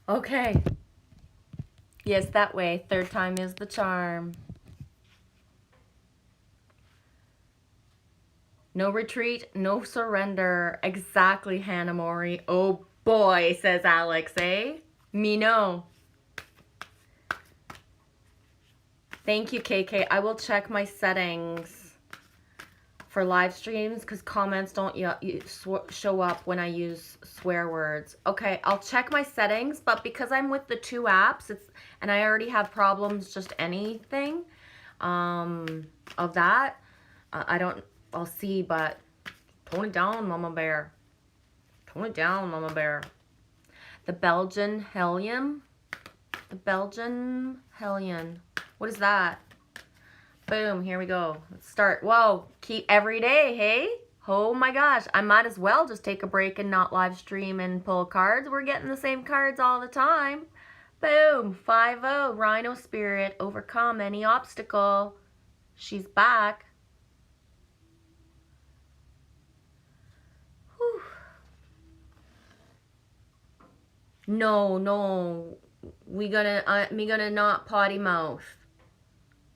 Okay. Yes, that way. Third time is the charm. No retreat, no surrender. Exactly, Hannah Mori. Oh boy, says Alex, eh? Me no. Thank you, KK. I will check my settings for live streams because comments don't show up when I use swear words. Okay, I'll check my settings, but because I'm with the two apps, and I already have problems just anything of that, I don't, I'll see, but tone it down, Mama Bear. Tone it down, Mama Bear. The Belgian Hellion. The Belgian Hellion. What is that? Boom, here we go. Let's start. Whoa, keep every day, hey? Oh my gosh, I might as well just take a break and not live stream and pull cards. We're getting the same cards all the time. Boom, 5-0, Rhino Spirit, overcome any obstacle. She's back. Whew. No, me gonna not potty mouth.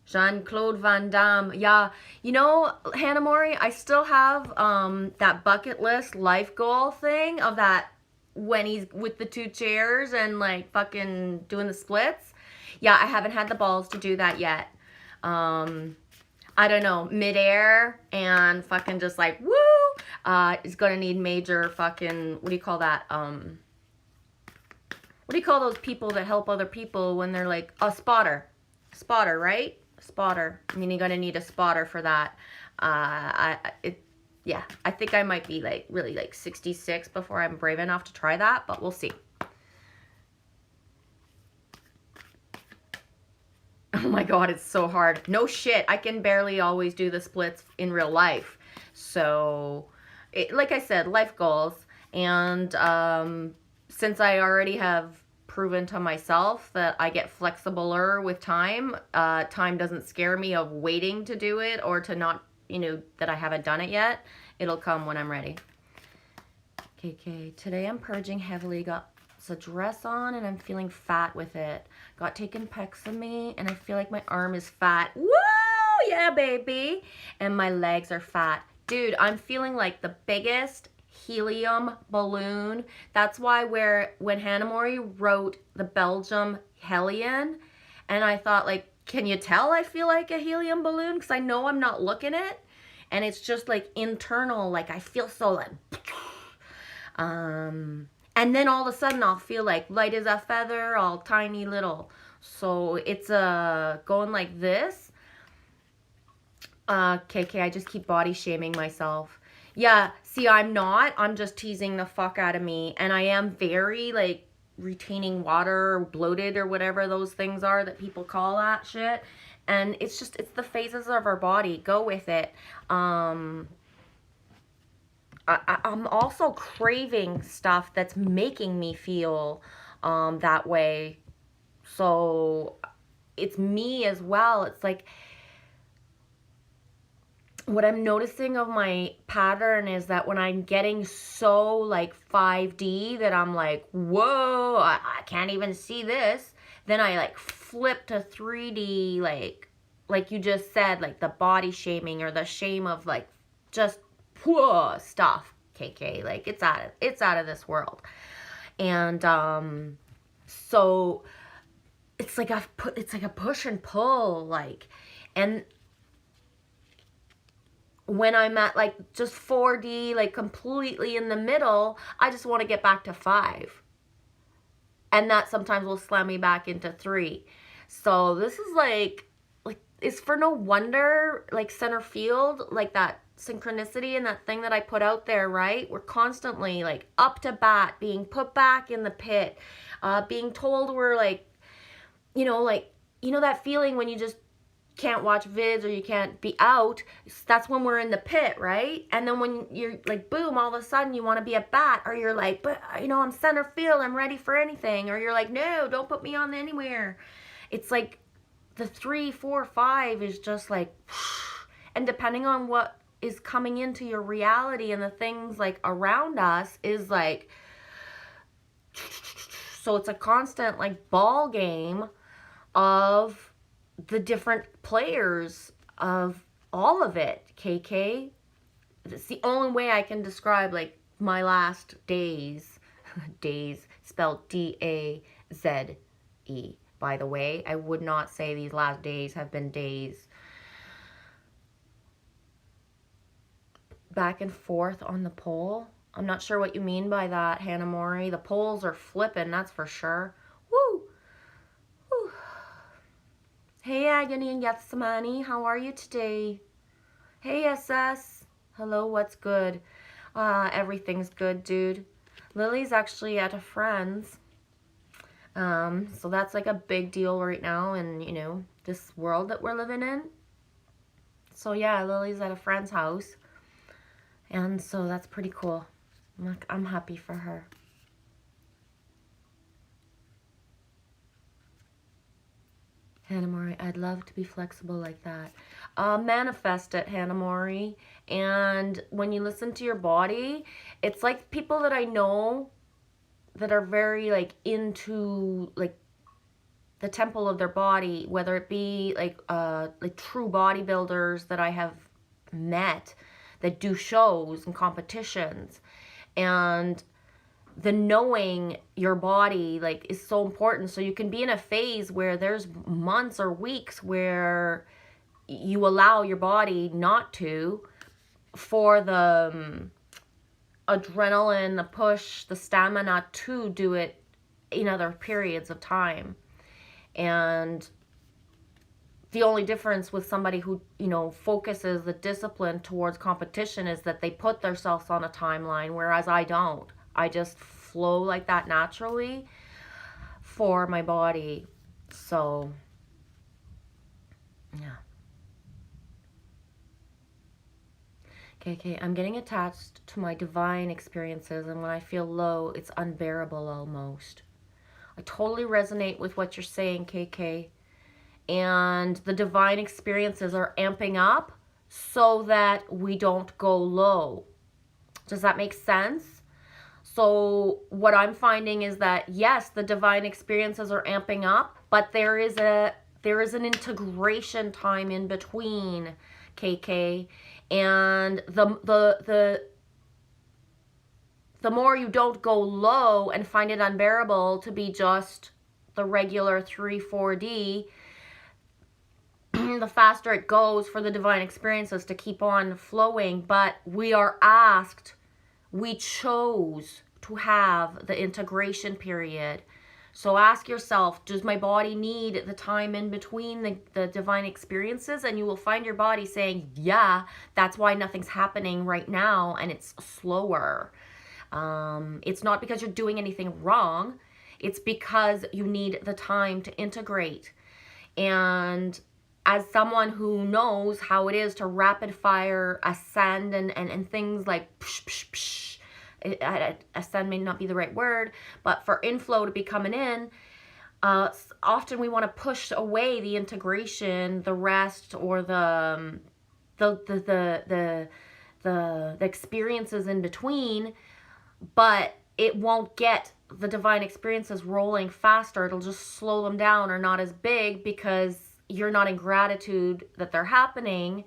Jean-Claude Van Damme. Yeah, you know, Hannah Mori, I still have that bucket list life goal thing of that when he's with the two chairs and like fucking doing the splits. Yeah, I haven't had the balls to do that yet. I don't know, midair and fucking just like woo is gonna need major fucking, what do you call that? What do you call those people that help other people when they're like a spotter? Spotter, right? Spotter. I mean, you're gonna need a spotter for that. Yeah, I think I might be like really like 66 before I'm brave enough to try that, but we'll see. Oh my God, it's so hard. No shit, I can barely always do the splits in real life. So, like I said, life goals. And since I already have proven to myself that I get flexibler with time, time doesn't scare me of waiting to do it or to not, that I haven't done it yet. It'll come when I'm ready. KK, today I'm purging heavily, got a dress on and I'm feeling fat with it. Got taken pics of me and I feel like my arm is fat. Woo! Yeah, baby. And my legs are fat. Dude, I'm feeling like the biggest helium balloon. That's why when Hannah Mori wrote the Belgium Hellion, and I thought like, can you tell I feel like a helium balloon? Because I know I'm not looking it. And it's just like internal, like I feel so like... and then all of a sudden I'll feel like light as a feather, all tiny little. So it's going like this. KK, I just keep body shaming myself. Yeah, see, I'm not. I'm just teasing the fuck out of me. And I am very like retaining water, or bloated, or whatever those things are that people call that shit. And it's the phases of our body. Go with it. I'm also craving stuff that's making me feel that way. So it's me as well. It's like what I'm noticing of my pattern is that when I'm getting so like 5D that I'm like, whoa, I can't even see this. Then I like flip to 3D, like you just said, like the body shaming or the shame of like just whoa stuff. KK, like it's out of this world. And so it's like a push and pull, like, and when I'm at like just 4D, like completely in the middle, I just want to get back to 5. And that sometimes will slam me back into 3. So this is like it's for no wonder, like center field, like that synchronicity and that thing that I put out there, right? We're constantly like up to bat, being put back in the pit, being told we're like, that feeling when you just can't watch vids or you can't be out. That's when we're in the pit, right? And then when you're like, boom, all of a sudden you want to be a bat, or you're like, but I'm center field, I'm ready for anything, or you're like, no, don't put me on anywhere. It's like the 3, 4, 5 is just like, and depending on what is coming into your reality and the things like around us is like So it's a constant like ball game of the different players of all of it, KK. It's the only way I can describe like my last days. Days spelled DAZE, by the way. I would not say these last days have been days. Back and forth on the pole. I'm not sure what you mean by that, Hannah Mori. The poles are flipping, that's for sure. Woo! Woo. Hey, Agony and Gethsemane, how are you today? Hey, SS. Hello, what's good? Everything's good, dude. Lily's actually at a friend's. So that's like a big deal right now in, you know, this world that we're living in. So yeah, Lily's at a friend's house. And so that's pretty cool. I'm happy for her. Hannah Mori, I'd love to be flexible like that. Manifest it, Hannah Mori. And when you listen to your body, it's like people that I know that are very like into like the temple of their body, whether it be like true bodybuilders that I have met that do shows and competitions, and the knowing your body like is so important. So you can be in a phase where there's months or weeks where you allow your body not to, for the adrenaline, the push, the stamina to do it in other periods of time. And the only difference with somebody who, you know, focuses the discipline towards competition is that they put themselves on a timeline, whereas I don't. I just flow like that naturally for my body. So, yeah. Okay, I'm getting attached to my divine experiences, and when I feel low, it's unbearable almost. I totally resonate with what you're saying, KK. And the divine experiences are amping up so that we don't go low. Does that make sense? So what I'm finding is that, yes, the divine experiences are amping up, but there is an integration time in between, KK. And the more you don't go low and find it unbearable to be just the regular 3-4D, the faster it goes for the divine experiences to keep on flowing. But we are asked, we chose to have the integration period. So ask yourself, does my body need the time in between the divine experiences? And you will find your body saying, yeah, that's why nothing's happening right now and it's slower. It's not because you're doing anything wrong. It's because you need the time to integrate. And as someone who knows how it is to rapid fire ascend and things like psh, psh, psh, ascend may not be the right word, but for inflow to be coming in, often we want to push away the integration, the rest, or the experiences in between, but it won't get the divine experiences rolling faster. It'll just slow them down or not as big because you're not in gratitude that they're happening,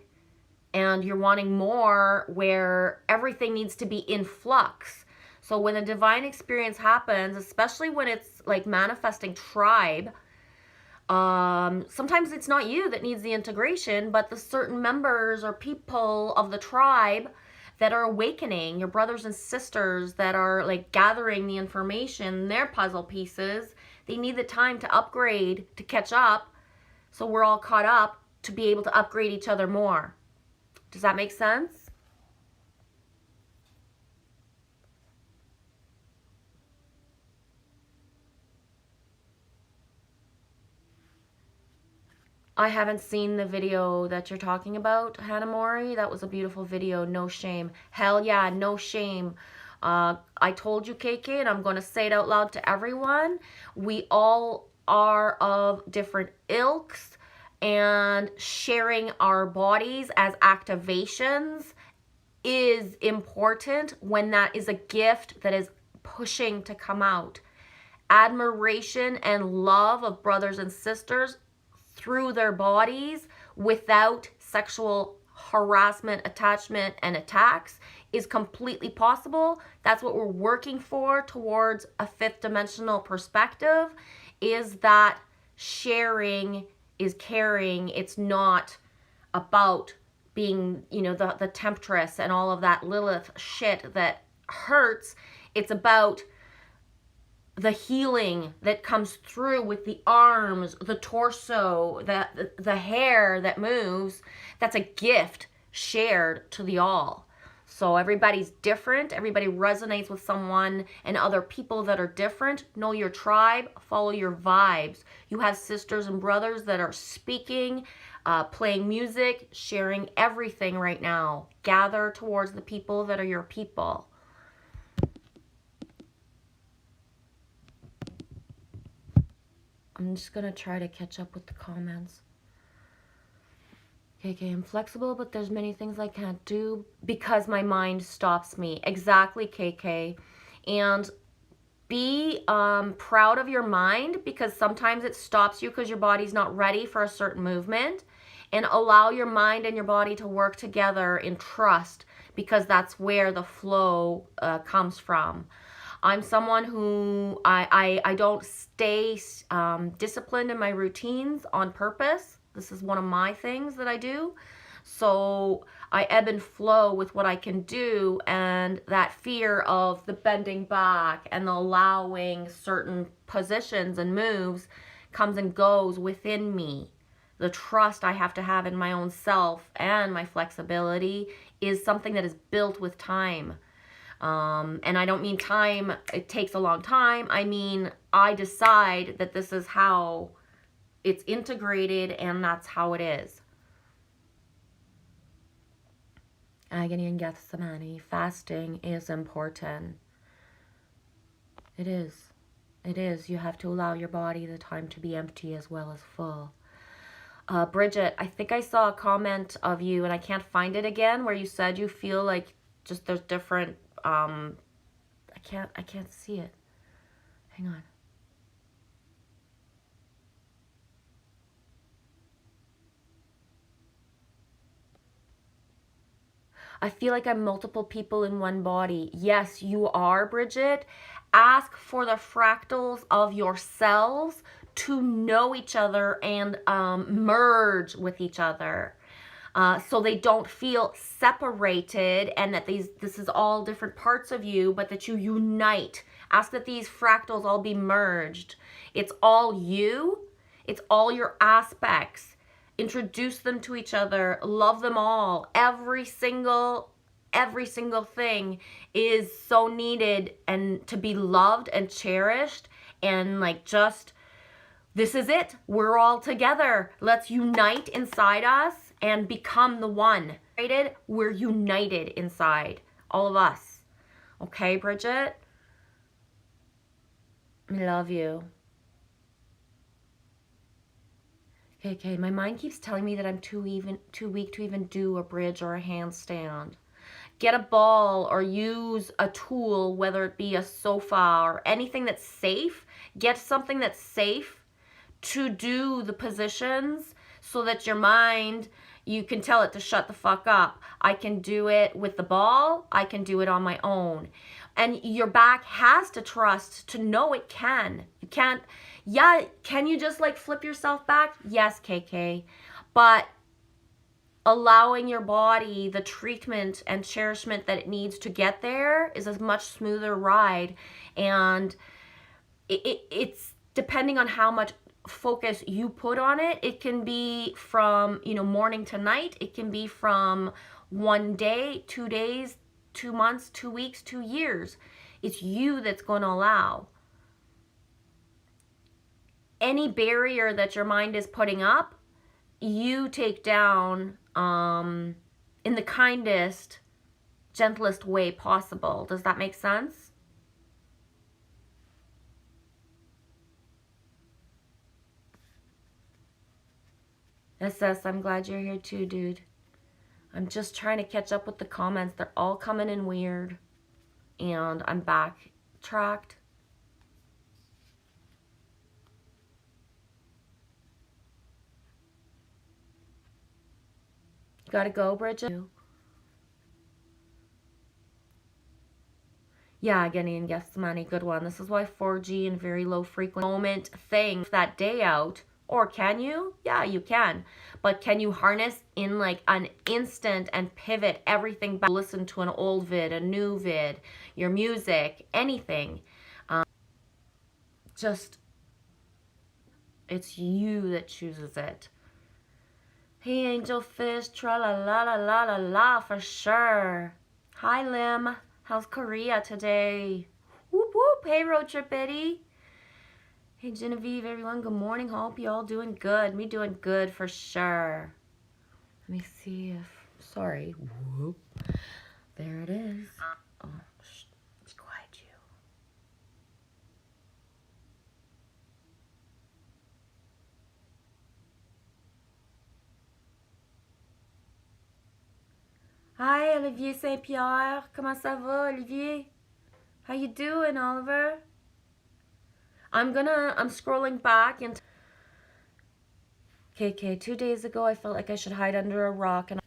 and you're wanting more where everything needs to be in flux. So when a divine experience happens, especially when it's like manifesting tribe, sometimes it's not you that needs the integration, but the certain members or people of the tribe that are awakening, your brothers and sisters that are like gathering the information, their puzzle pieces. They need the time to upgrade, to catch up, so we're all caught up to be able to upgrade each other more. Does that make sense? I haven't seen the video that you're talking about, Hannah Mori. That was a beautiful video. No shame. Hell yeah, no shame. I told you, KK, and I'm going to say it out loud to everyone. We all are of different ilks, and sharing our bodies as activations is important when that is a gift that is pushing to come out. admiration and love of brothers and sisters through their bodies without sexual harassment, attachment, and attacks is completely possible. That's what we're working for towards a fifth dimensional perspective, is that sharing is caring. It's not about being, the temptress and all of that Lilith shit that hurts. It's about the healing that comes through with the arms, the torso, the hair that moves. That's a gift shared to the all. So everybody's different. Everybody resonates with someone and other people that are different. Know your tribe, follow your vibes. You have sisters and brothers that are speaking, playing music, sharing everything right now. Gather towards the people that are your people. I'm just going to try to catch up with the comments. KK, I'm flexible, but there's many things I can't do because my mind stops me. Exactly, KK. And be proud of your mind, because sometimes it stops you because your body's not ready for a certain movement. And allow your mind and your body to work together in trust, because that's where the flow comes from. I'm someone who I don't stay disciplined in my routines on purpose. This is one of my things that I do. So I ebb and flow with what I can do, and that fear of the bending back and the allowing certain positions and moves comes and goes within me. The trust I have to have in my own self and my flexibility is something that is built with time. And I don't mean time, it takes a long time. I mean, I decide that this is how it's integrated and that's how it is. Agony and Gethsemane, fasting is important. It is. It is. You have to allow your body the time to be empty as well as full. Bridget, I think I saw a comment of you, and I can't find it again, where you said you feel like just there's different, I can't see it. Hang on. I feel like I'm multiple people in one body. Yes, you are, Bridget. Ask for the fractals of yourselves to know each other and merge with each other. So they don't feel separated, and that this is all different parts of you, but that you unite. Ask that these fractals all be merged. It's all you. It's all your aspects. Introduce them to each other. Love them all. Every single thing is so needed and to be loved and cherished, and like, just, this is it. We're all together. Let's unite inside us and become the one. We're united inside, all of us. Okay, Bridget? I love you. Okay, my mind keeps telling me that I'm too weak to even do a bridge or a handstand. Get a ball or use a tool, whether it be a sofa or anything that's safe. Get something that's safe to do the positions, so that your mind, you can tell it to shut the fuck up. I can do it with the ball. I can do it on my own. And your back has to trust to know it can. You can't, yeah, can you just like flip yourself back? Yes, KK. But allowing your body the treatment and cherishment that it needs to get there is a much smoother ride. And it's depending on how much focus you put on it. It can be from, morning to night. It can be from 1 day, 2 days, 2 months, 2 weeks, 2 years. It's you that's going to allow. Any barrier that your mind is putting up, you take down in the kindest, gentlest way possible. Does that make sense? SS, I'm glad you're here too, dude. I'm just trying to catch up with the comments. They're all coming in weird. And I'm backtracked. Gotta go, Bridget. Yeah, getting in Gethsemane, good one. This is why 4G and very low frequency moment thing that day out. Or can you? Yeah, you can. But can you harness in like an instant and pivot everything back? Listen to an old vid, a new vid, your music, anything. Just, it's you that chooses it. Hey, Angel Fish, tra la la la la la la for sure. Hi, Lim. How's Korea today? Whoop whoop. Hey, Road Trip Eddie. Hey, Genevieve, everyone. Good morning. Hope you all doing good. Me doing good for sure. Let me see if. Sorry. Whoop. There it is. Oh, shh. Let's quiet you. Hi, Olivier Saint-Pierre. Comment ça va, Olivier? How you doing, Oliver? I'm scrolling back and KK, 2 days ago I felt like I should hide under a rock, and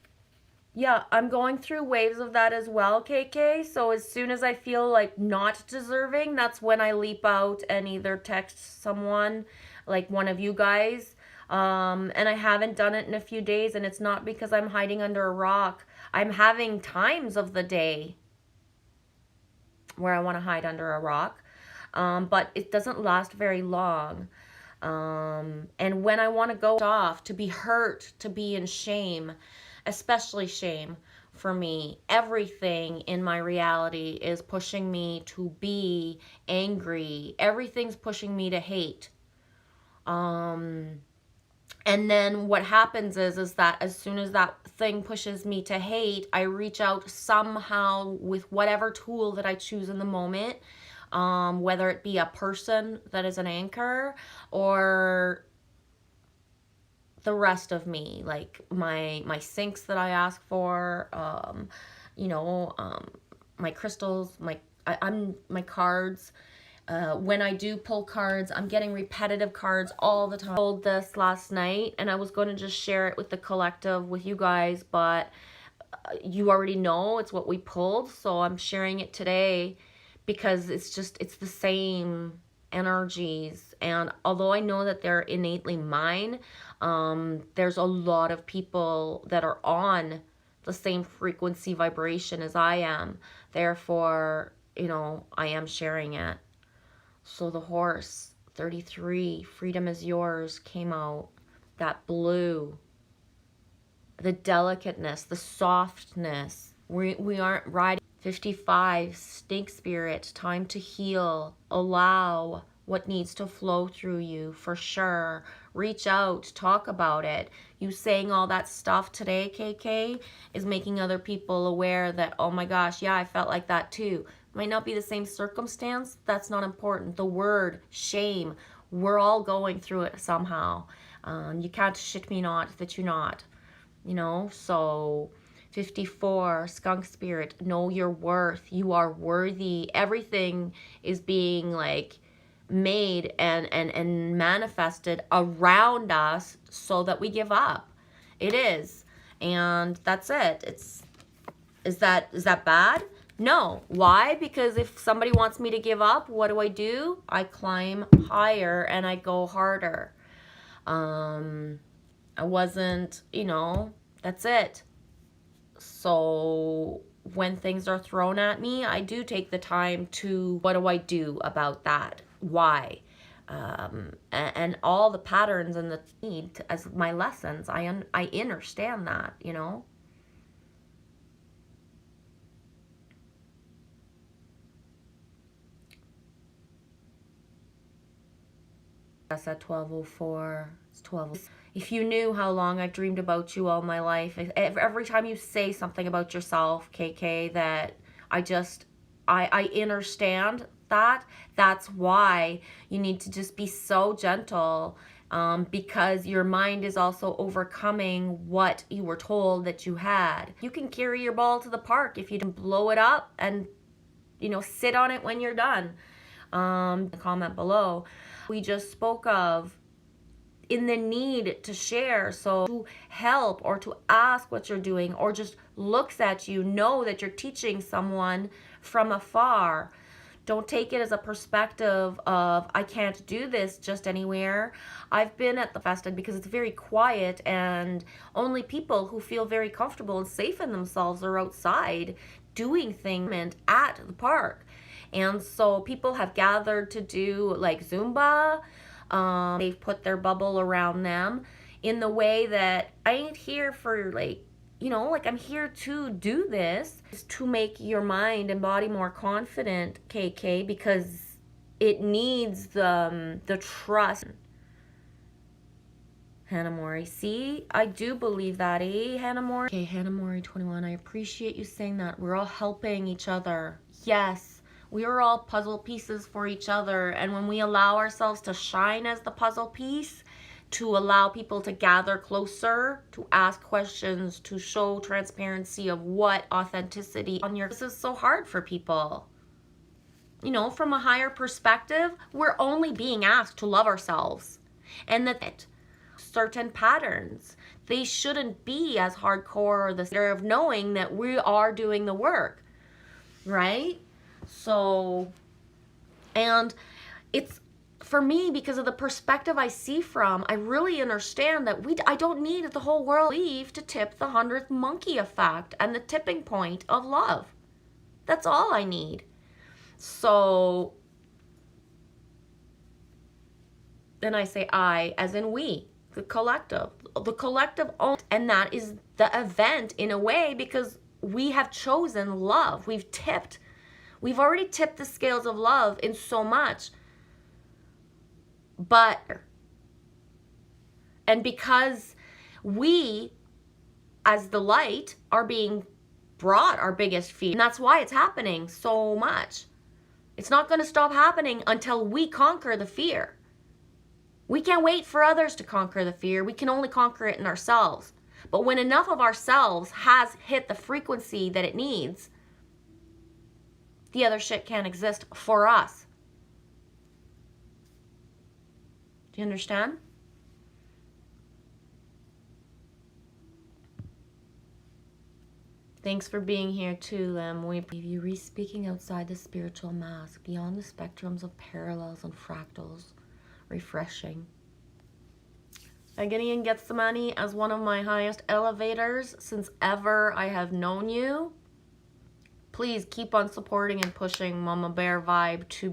yeah, I'm going through waves of that as well, KK. So as soon as I feel like not deserving, that's when I leap out and either text someone, like one of you guys. And I haven't done it in a few days, and it's not because I'm hiding under a rock. I'm having times of the day where I want to hide under a rock. But it doesn't last very long. And when I want to go off, to be hurt, to be in shame, especially shame for me, everything in my reality is pushing me to be angry. Everything's pushing me to hate. And then what happens is that as soon as that thing pushes me to hate, I reach out somehow with whatever tool that I choose in the moment, whether it be a person that is an anchor or the rest of me, like my sinks that I ask for, my crystals, my cards. When I do pull cards, I'm getting repetitive cards all the time. I pulled this last night, and I was going to just share it with the collective with you guys, but you already know it's what we pulled, so I'm sharing it today because it's the same energies. And although I know that they're innately mine, there's a lot of people that are on the same frequency vibration as I am. Therefore, I am sharing it. So the horse, 33, freedom is yours, came out. That blue, the delicateness, the softness. We aren't riding. 55, snake spirit, time to heal. Allow what needs to flow through you, for sure. Reach out, talk about it. You saying all that stuff today, KK, is making other people aware that, oh my gosh, yeah, I felt like that too. Might not be the same circumstance. That's not important. The word shame, we're all going through it somehow. You can't shit me not that you're not, so 54, skunk spirit, know your worth. You are worthy. Everything is being like made and manifested around us so that we give up. It is. And that's it. Is that bad? No. Why? Because if somebody wants me to give up, what do? I climb higher and I go harder. I wasn't, that's it. So when things are thrown at me, I do take the time to, what do I do about that? Why? And all the patterns and the need as my lessons, I understand that, That's at 12:04. It's 12. If you knew how long I've dreamed about you all my life, every time you say something about yourself, KK, that I understand that. That's why you need to just be so gentle, because your mind is also overcoming what you were told that you had. You can carry your ball to the park if you don't blow it up and, sit on it when you're done. Comment below. We just spoke of in the need to share, so to help or to ask what you're doing, or just looks at you, know that you're teaching someone from afar. Don't take it as a perspective of, I can't do this just anywhere. I've been at the festival because it's very quiet, and only people who feel very comfortable and safe in themselves are outside doing things at the park. And so people have gathered to do like Zumba. They've put their bubble around them in the way that I ain't here for like, like I'm here to do this, to make your mind and body more confident, KK, because it needs the trust. Hannah Mori, see, I do believe that, Hannah Mori? Okay, Hannah Mori 21, I appreciate you saying that. We're all helping each other. Yes, we are all puzzle pieces for each other, and when we allow ourselves to shine as the puzzle piece, to allow people to gather closer, to ask questions, to show transparency of what authenticity on your... This is so hard for people. From a higher perspective, we're only being asked to love ourselves. And that certain patterns, they shouldn't be as hardcore, or the fear of knowing that we are doing the work, right? So, and it's, for me, because of the perspective I see from, I really understand that I don't need the whole world to leave to tip the 100th monkey effect and the tipping point of love. That's all I need. So, then I say I, as in we, the collective owns, and that is the event in a way, because we have chosen love. We've already tipped the scales of love in so much. And because we, as the light, are being brought our biggest fear, and that's why it's happening so much. It's not going to stop happening until we conquer the fear. We can't wait for others to conquer the fear. We can only conquer it in ourselves. But when enough of ourselves has hit the frequency that it needs, the other shit can't exist for us. Do you understand? Thanks for being here too, Lem. We believe you re-speaking outside the spiritual mask, beyond the spectrums of parallels and fractals. Refreshing. Aginian gets the money as one of my highest elevators since ever I have known you. Please keep on supporting and pushing Mama Bear Vibe to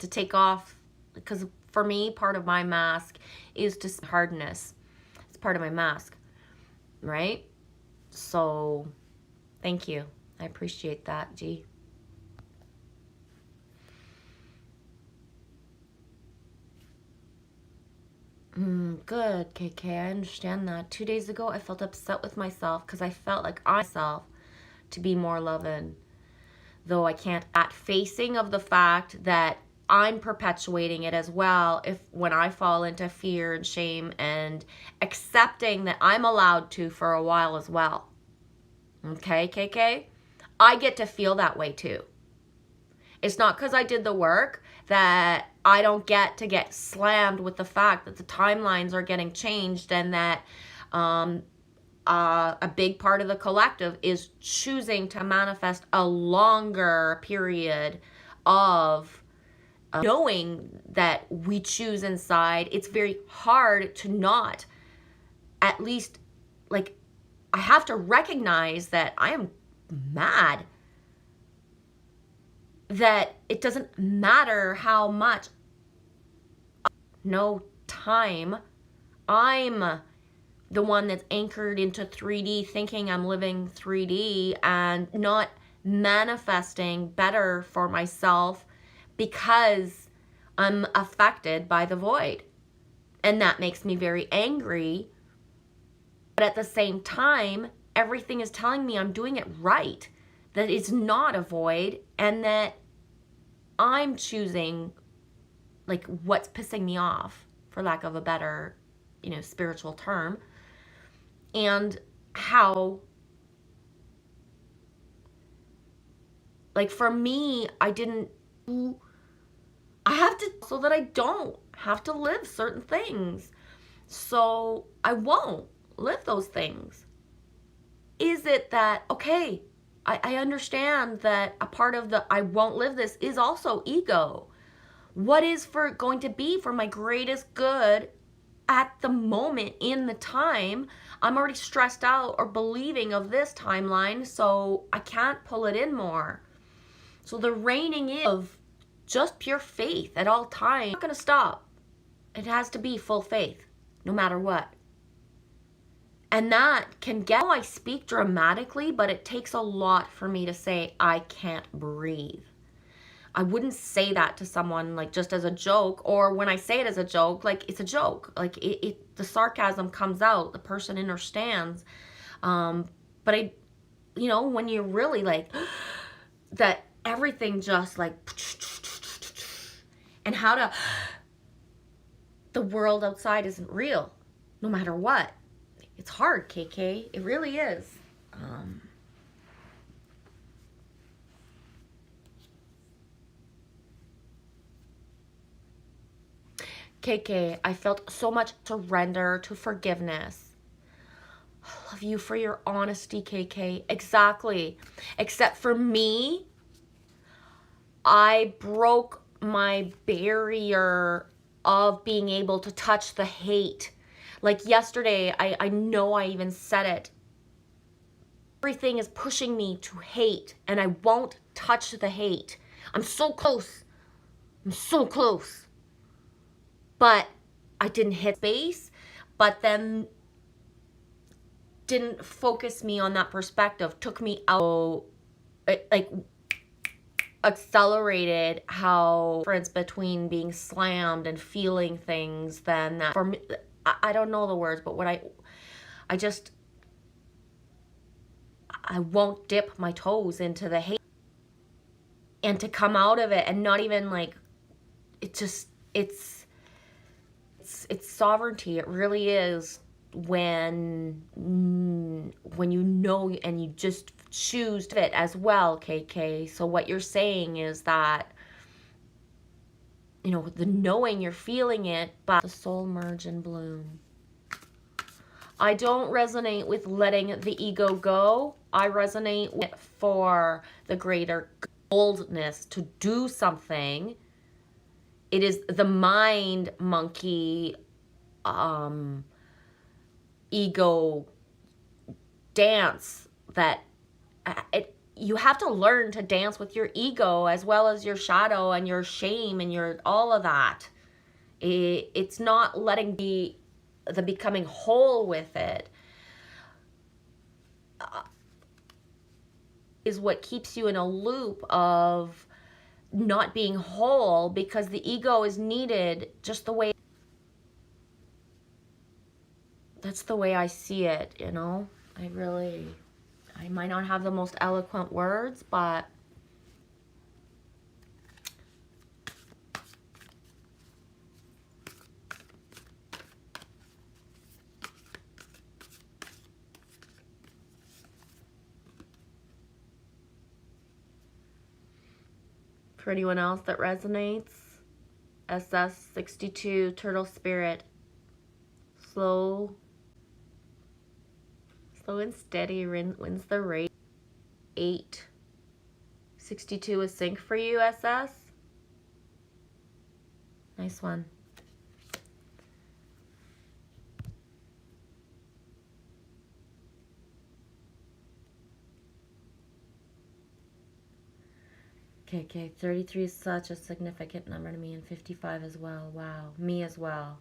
take off, because for me, part of my mask is to hardness. It's part of my mask, right? So, thank you. I appreciate that, G. Good, KK. I understand that. 2 days ago, I felt upset with myself because I felt like myself to be more loving. Though I can't at facing of the fact that I'm perpetuating it as well when I fall into fear and shame, and accepting that I'm allowed to for a while as well. Okay, KK? I get to feel that way too. It's not because I did the work that I don't get to get slammed with the fact that the timelines are getting changed, and that a big part of the collective is choosing to manifest a longer period of knowing that we choose inside. It's very hard to not, at least, like, I have to recognize that I am mad. That it doesn't matter how much, no time, I'm the one that's anchored into 3D, thinking I'm living 3D and not manifesting better for myself because I'm affected by the void. And that makes me very angry. But at the same time, everything is telling me I'm doing it right. That it's not a void, and that I'm choosing like what's pissing me off, for lack of a better, spiritual term, and how, like, for me, I have to, so that I don't have to live certain things. So I won't live those things. Is it that, okay, I understand that a part of the I won't live this is also ego. What is for going to be for my greatest good at the moment in the time? I'm already stressed out or believing of this timeline, so I can't pull it in more. So the reining in of just pure faith at all times, not going to stop. It has to be full faith, no matter what. And that can get, I speak dramatically, but it takes a lot for me to say, I can't breathe. I wouldn't say that to someone like just as a joke, or when I say it as a joke, like it's a joke. Like the sarcasm comes out, the person understands. But when you're really like, that everything just like, and the world outside isn't real, no matter what. It's hard, KK. It really is. KK, I felt so much surrender to forgiveness. I love you for your honesty, KK. Exactly. Except for me, I broke my barrier of being able to touch the hate. Like yesterday, I know I even said it. Everything is pushing me to hate, and I won't touch the hate. I'm so close. I'm so close. But I didn't hit space, but then didn't focus me on that perspective. Took me out, like accelerated how difference between being slammed and feeling things than that. For me, I don't know the words, but what I won't dip my toes into the hate, and to come out of it and not even like, it's sovereignty. It really is when you know and you just choose it as well, KK. So what you're saying is that, the knowing, you're feeling it, but the soul merge and bloom. I don't resonate with letting the ego go. I resonate with for the greater boldness to do something. It is the mind monkey ego dance that you have to learn to dance with your ego as well as your shadow and your shame and your all of that. It's not letting the becoming whole with it is what keeps you in a loop of not being whole, because the ego is needed just the way. That's the way I see it, I might not have the most eloquent words, but for anyone else that resonates, SS62, Turtle Spirit, slow and steady wins the race. 862 is sync for you, SS. Nice one. Okay, 33 is such a significant number to me, and 55 as well. Wow, me as well.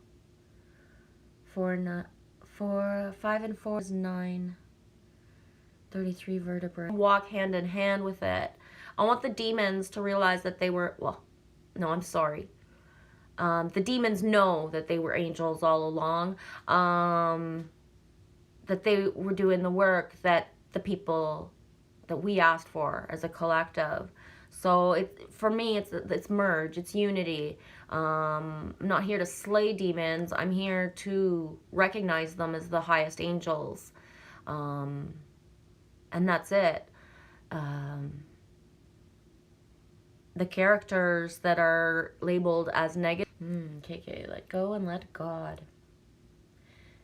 5 and 4 is 9. 33 vertebrae. Walk hand in hand with it. I want the demons to realize that they were, no, I'm sorry. The demons know that they were angels all along. That they were doing the work that the people that we asked for as a collective. So for me, it's merge, it's unity. I'm not here to slay demons. I'm here to recognize them as the highest angels. And that's it. The characters that are labeled as negative, KK, let go and let God.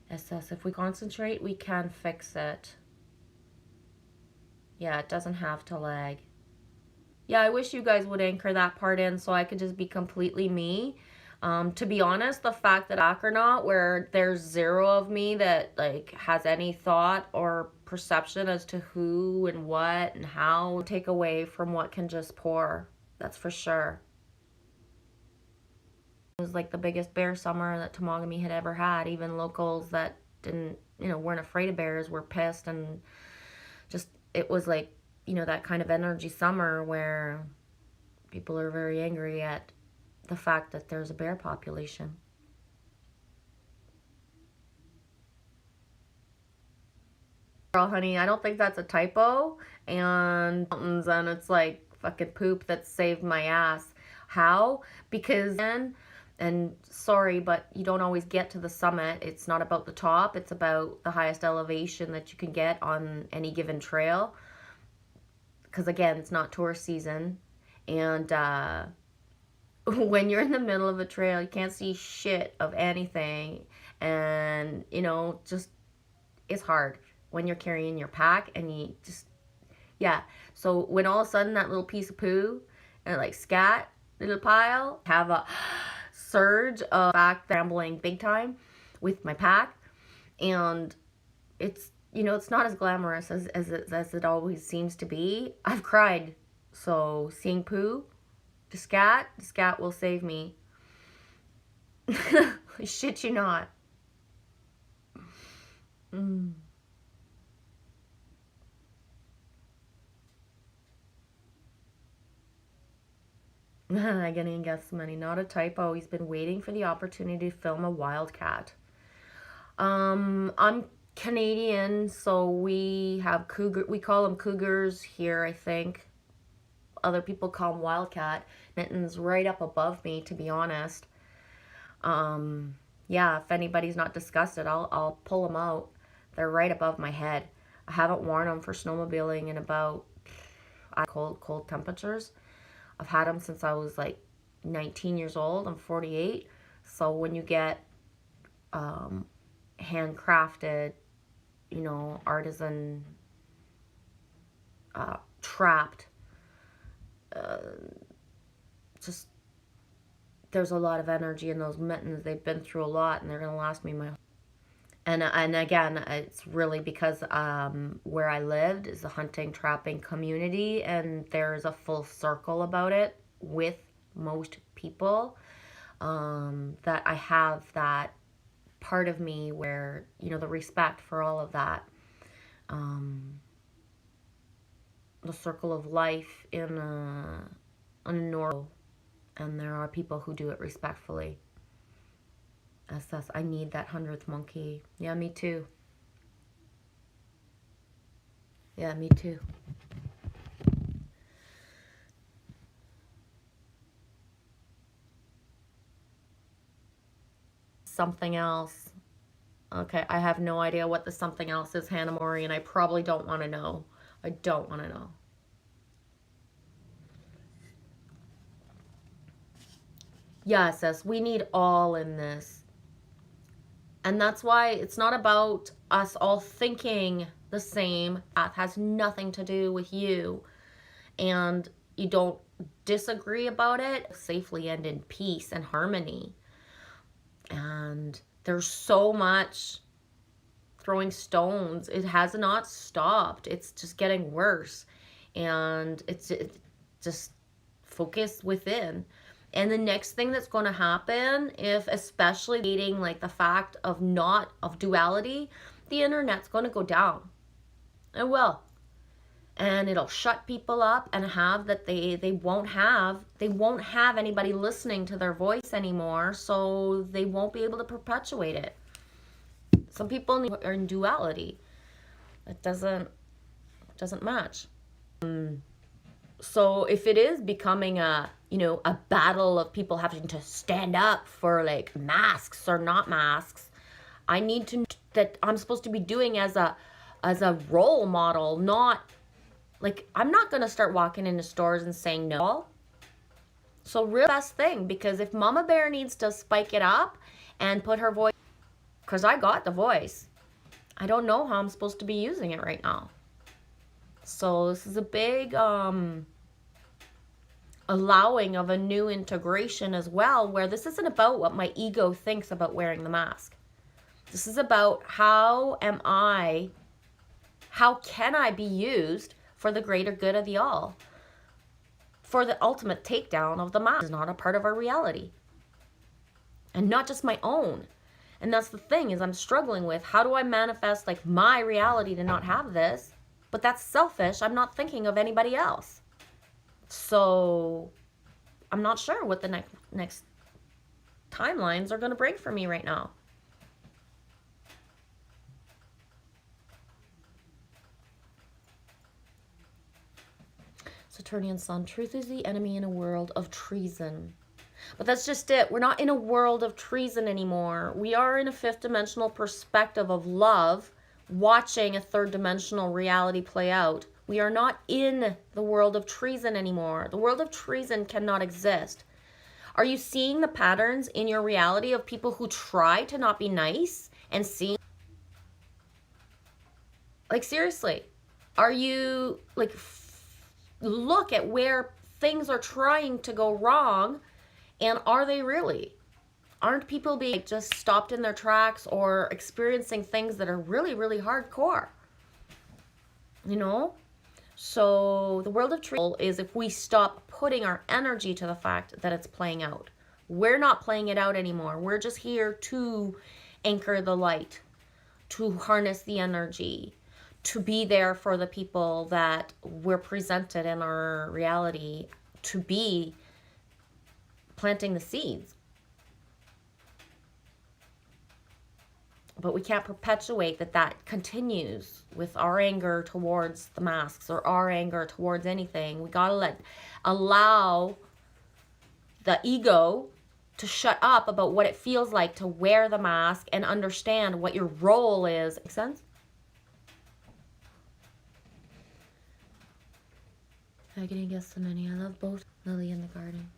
SS, if we concentrate, we can fix it. Yeah, it doesn't have to lag. Yeah, I wish you guys would anchor that part in so I could just be completely me. To be honest, the fact that Acronaut, where there's zero of me that like has any thought or perception as to who and what and how, take away from what can just pour. That's for sure. It was like the biggest bear summer that Temagami had ever had. Even locals that didn't, weren't afraid of bears were pissed, and just, it was like, that kind of energy summer where people are very angry at the fact that there's a bear population. Girl, honey, I don't think that's a typo. And mountains, and it's like fucking poop that saved my ass. How? Because then, and sorry, but you don't always get to the summit. It's not about the top. It's about the highest elevation that you can get on any given trail. Because again, it's not tourist season. And when you're in the middle of a trail, you can't see shit of anything. And, just, it's hard when you're carrying your pack and you just, yeah. So when all of a sudden that little piece of poo and like scat little pile have a surge of fact rambling big time with my pack, and it's, it's not as glamorous as it always seems to be. I've cried. So seeing poo, the scat will save me. I shit you not. Getting guess money, not a typo. He's been waiting for the opportunity to film a wildcat. I'm Canadian, so we have cougar. We call them cougars here, I think. Other people call them wildcat. Mitten's right up above me, to be honest. Yeah, if anybody's not disgusted, I'll pull them out. They're right above my head. I haven't worn them for snowmobiling in about cold temperatures. I've had them since I was like 19 years old. I'm 48. So when you get handcrafted, artisan trapped, just, there's a lot of energy in those mittens. They've been through a lot, and they're gonna last me my. And again, it's really because where I lived is a hunting, trapping community, and there's a full circle about it with most people, that I have that part of me where, the respect for all of that. The circle of life in a normal, and there are people who do it respectfully. SS, I need that 100th monkey. Yeah, me too. Yeah, me too. Something else. Okay, I have no idea what the something else is, Hannah Mori, and I probably don't want to know. I don't want to know. Yeah, SS, we need all in this. And that's why it's not about us all thinking the same. That has nothing to do with you. And you don't disagree about it. Safely end in peace and harmony. And there's so much throwing stones. It has not stopped. It's just getting worse. And it's just focus within. And the next thing that's going to happen, if especially dating like the fact of duality, the internet's going to go down. It will. And it'll shut people up and have that they won't have anybody listening to their voice anymore, so they won't be able to perpetuate it. Some people are in duality. It doesn't match. So if it is becoming a battle of people having to stand up for like masks or not masks, I need to know that I'm supposed to be doing as a role model, not like, I'm not going to start walking into stores and saying no. So real best thing, because if Mama Bear needs to spike it up and put her voice, because I got the voice, I don't know how I'm supposed to be using it right now. So this is a big allowing of a new integration as well, where this isn't about what my ego thinks about wearing the mask. This is about how can I be used for the greater good of the all? For the ultimate takedown of the mask is not a part of our reality. And not just my own. And that's the thing, is I'm struggling with, how do I manifest like my reality to not have this? But that's selfish. I'm not thinking of anybody else. So I'm not sure what the next timelines are going to bring for me right now. Saturnian Sun, truth is the enemy in a world of treason. But that's just it. We're not in a world of treason anymore. We are in a fifth dimensional perspective of love, watching a third dimensional reality play out. We are not in the world of treason anymore. The world of treason cannot exist. Are you seeing the patterns in your reality of people who try to not be nice and see? Like, seriously, are you like, look at where things are trying to go wrong, and are they really? Aren't people being just stopped in their tracks or experiencing things that are really, really hardcore? You know? So the world of truth is if we stop putting our energy to the fact that it's playing out. We're not playing it out anymore. We're just here to anchor the light, to harness the energy, to be there for the people that we're presented in our reality, to be planting the seeds. But we can't perpetuate that continues with our anger towards the masks or our anger towards anything. We gotta allow the ego to shut up about what it feels like to wear the mask and understand what your role is. Make sense? I can guess so many. I love both Lily in the Garden.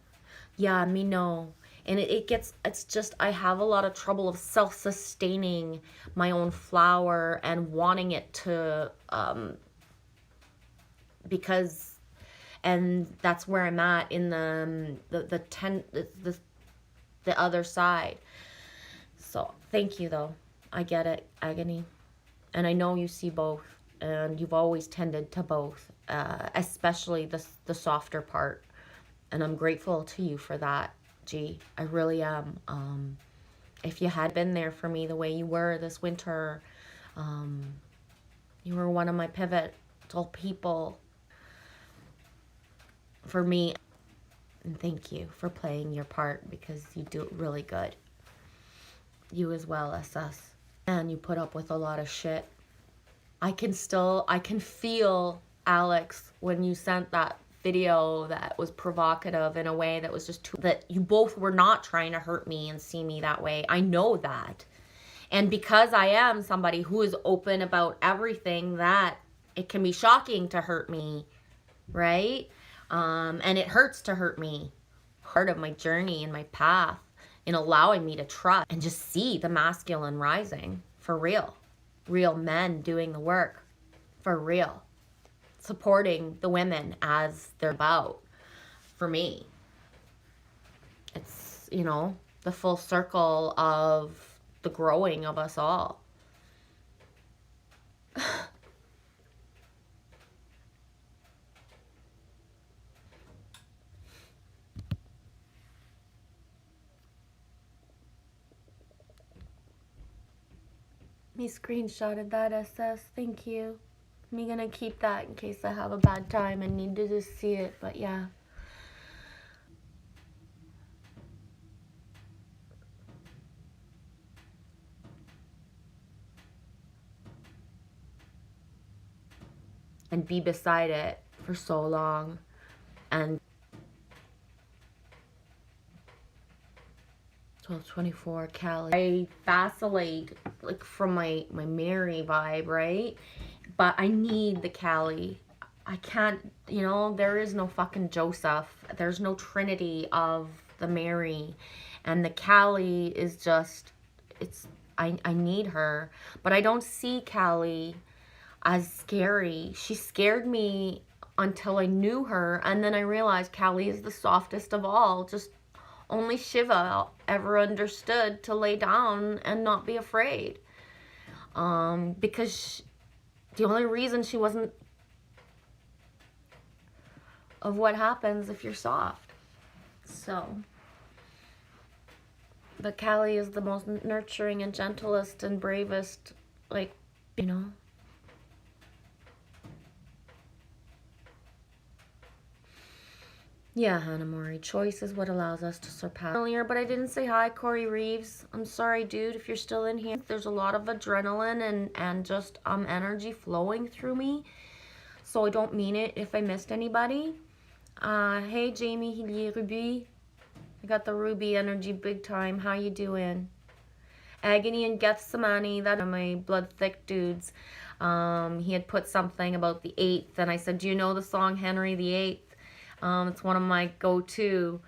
Yeah, me no. And it's just, I have a lot of trouble of self-sustaining my own flower and wanting it to, because, and that's where I'm at in the other side. So thank you though. I get it, Agony. And I know you see both, and you've always tended to both, especially the softer part. And I'm grateful to you for that, G. I really am. If you had been there for me the way you were this winter, you were one of my pivotal people for me. And thank you for playing your part, because you do it really good. You as well, SS. And you put up with a lot of shit. I can feel, Alex, when you sent that video that was provocative in a way that was just that you both were not trying to hurt me and see me that way. I know that. And because I am somebody who is open about everything, that it can be shocking to hurt me, right? And it hurts to hurt me. Part of my journey and my path in allowing me to trust and just see the masculine rising for real. Real men doing the work for real. Supporting the women as they're about. For me, it's, you know, the full circle of the growing of us all. Me screenshotted that, SS. Thank you. I'm gonna keep that in case I have a bad time and need to just see it, but yeah. And be beside it for so long. And 1224 Cali. I vacillate like from my Mary vibe, right? But I need the Cali. I can't, you know, there is no fucking Joseph. There's no Trinity of the Mary. And the Callie is just, it's, I need her. But I don't see Callie as scary. She scared me until I knew her. And then I realized Callie is the softest of all. Just only Shiva ever understood to lay down and not be afraid. Because the only reason she wasn't of what happens if you're soft. So, but Callie is the most nurturing and gentlest and bravest, like, you know. Yeah, Hannah Mori. Choice is what allows us to surpass. Earlier, but I didn't say hi, Corey Reeves. I'm sorry, dude, if you're still in here. There's a lot of adrenaline and just energy flowing through me. So I don't mean it if I missed anybody. Hey, Jamie Hillier Ruby. I got the Ruby energy big time. How you doing? Agony and Gethsemane. That's one of my blood thick dudes. He had put something about the 8th, and I said, do you know the song Henry the 8th? It's one of my go-to.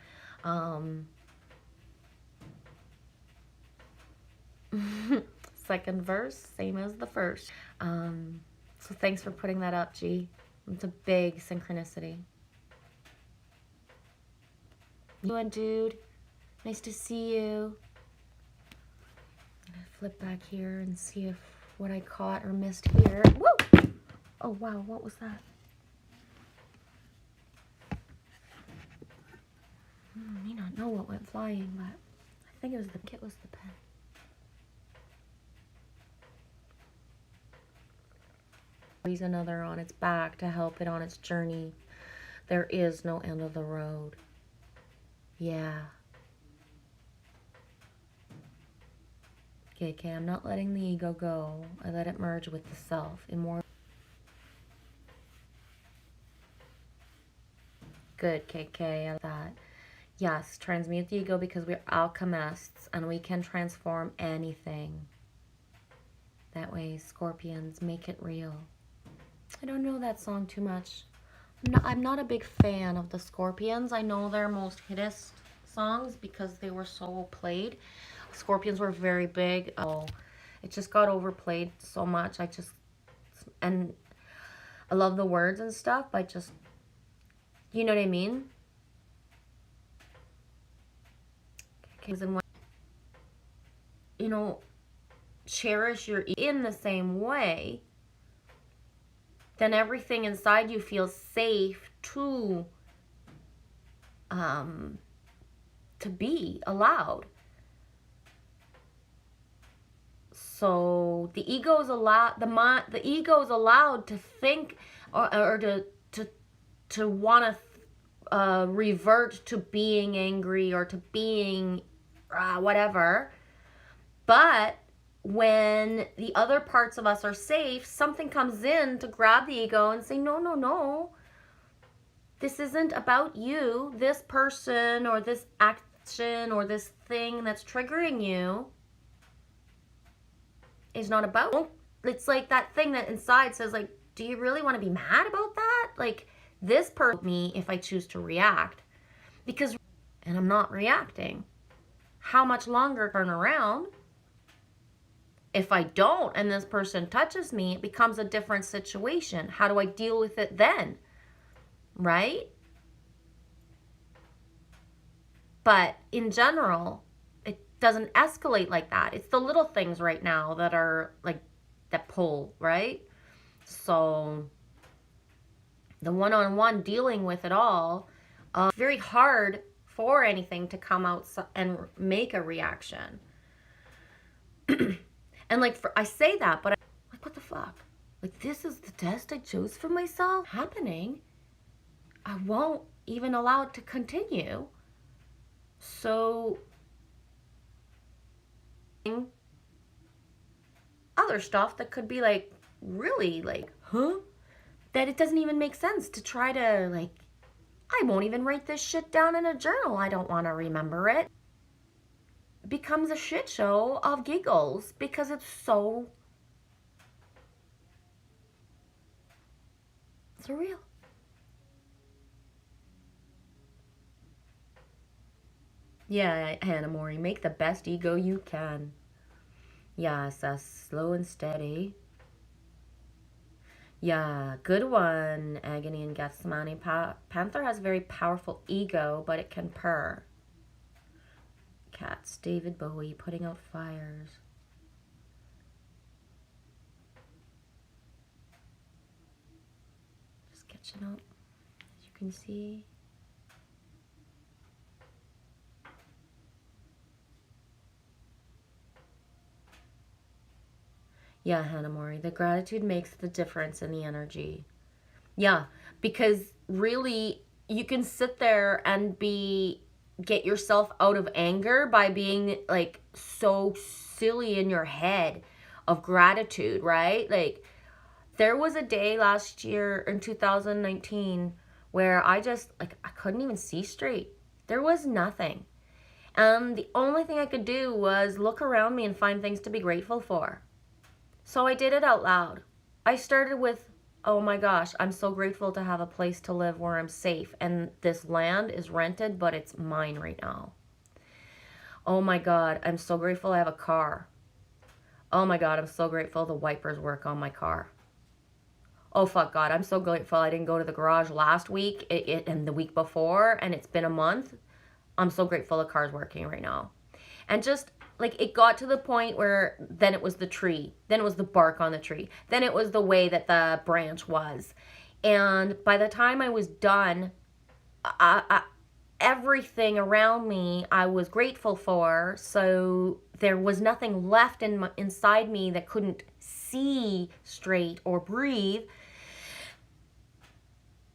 Second verse, same as the first. So thanks for putting that up, G. It's a big synchronicity. You doing, dude? Nice to see you. I'm gonna flip back here and see if what I caught or missed here. Woo! Oh wow, what was that? I may not know what went flying, but I think it was the pen. Always another on its back to help it on its journey. There is no end of the road. Yeah. KK, I'm not letting the ego go. I let it merge with the self. Good, KK. I like that. Yes, transmute the ego because we're alchemists and we can transform anything. That way, Scorpions, make it real. I don't know that song too much. I'm not a big fan of the Scorpions. I know their most hittest songs because they were so played. Scorpions were very big. Oh, it just got overplayed so much. And I love the words and stuff. You know what I mean? You know, cherish your in the same way, then everything inside you feels safe to be allowed. So the ego is allowed, the ego is allowed to think or to want to revert to being angry or to being whatever. But when the other parts of us are safe, something comes in to grab the ego and say, no, no, no. This isn't about you. This person or this action or this thing that's triggering you is not about. It's like that thing that inside says, like, do you really want to be mad about that? Like, this person me if I choose to react. And I'm not reacting. How much longer turn around? If I don't and this person touches me, it becomes a different situation. How do I deal with it then? Right? But in general, it doesn't escalate like that. It's the little things right now that are like, that pull, right? So the one-on-one dealing with it all, very hard for anything to come out and make a reaction. And like, I say that, but like, what the fuck? Like, this is the test I chose for myself happening. I won't even allow it to continue. So, other stuff that could be like, really like, huh? That it doesn't even make sense to try to like, I won't even write this shit down in a journal. I don't want to remember it. Becomes a shit show of giggles because it's Surreal. Yeah, Hannah Mori, make the best ego you can. Yes, slow and steady. Yeah, good one, Agony and Gethsemane. Panther has very powerful ego, but it can purr. Cats, David Bowie, putting out fires. Just catching up, as you can see. Yeah, Hannah Mori, the gratitude makes the difference in the energy. Yeah, because really, you can sit there and get yourself out of anger by being like so silly in your head of gratitude, right? Like, there was a day last year in 2019 where I just, like, I couldn't even see straight. There was nothing. And the only thing I could do was look around me and find things to be grateful for. So I did it out loud. I started with, oh my gosh, I'm so grateful to have a place to live where I'm safe. And this land is rented, but it's mine right now. Oh my God, I'm so grateful I have a car. Oh my God, I'm so grateful the wipers work on my car. Oh fuck God, I'm so grateful I didn't go to the garage last week and the week before, and it's been a month. I'm so grateful the car's working right now. And just like it got to the point where then it was the tree, then it was the bark on the tree, then it was the way that the branch was. And by the time I was done, everything around me I was grateful for. So there was nothing left inside me that couldn't see straight or breathe,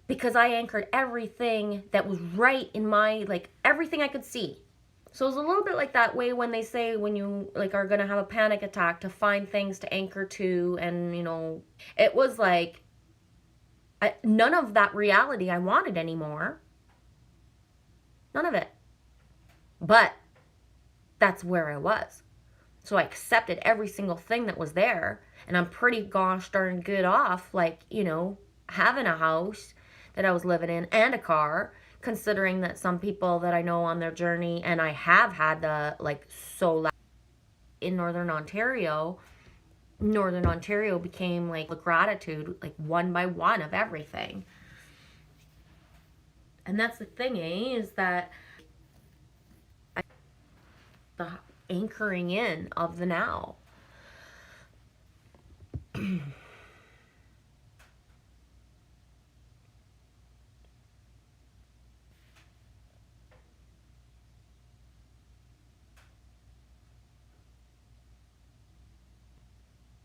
because I anchored everything that was right in my, like, everything I could see. So it's a little bit like that way when they say when you like are going to have a panic attack to find things to anchor to, and it was like none of that reality I wanted anymore. None of it. But that's where I was. So I accepted every single thing that was there, and I'm pretty gosh darn good off, like, having a house that I was living in and a car, considering that some people that I know on their journey, and I have had the, like, so in Northern Ontario became like the gratitude, like, one by one of everything. And that's the thing, is that the anchoring in of the now.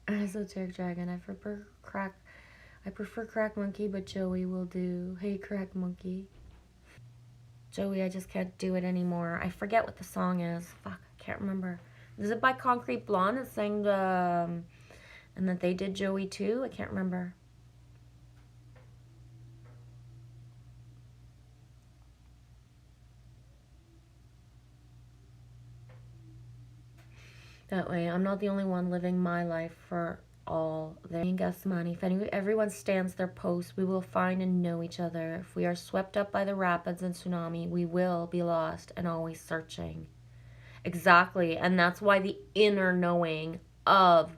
Esoteric Dragon, I prefer Crack Monkey, but Joey will do. Hey, Crack Monkey. Joey, I just can't do it anymore. I forget what the song is. Fuck, I can't remember. Is it by Concrete Blonde that sang the, and that they did Joey too? I can't remember. That way, I'm not the only one living my life for all their money. If everyone stands their post, we will find and know each other. If we are swept up by the rapids and tsunami, we will be lost and always searching. Exactly. And that's why the inner knowing of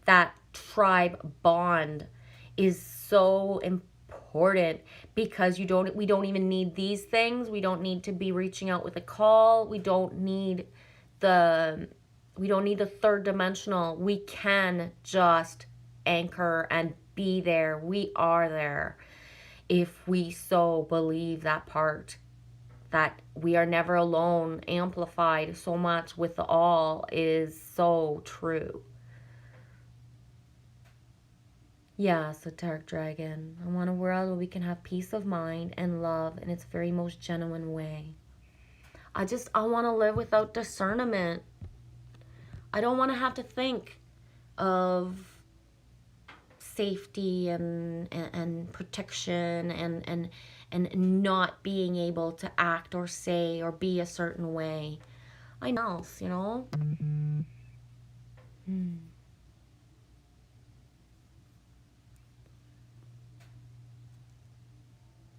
that tribe bond is so important, because we don't even need these things. We don't need to be reaching out with a call. We don't need the third dimensional. We can just anchor and be there. We are there if we so believe that part, that we are never alone, amplified so much with the all, is so true. Yeah, Esoteric Dragon. I want a world where we can have peace of mind and love in its very most genuine way. I want to live without discernment. I don't want to have to think of safety and protection and not being able to act or say or be a certain way. I know.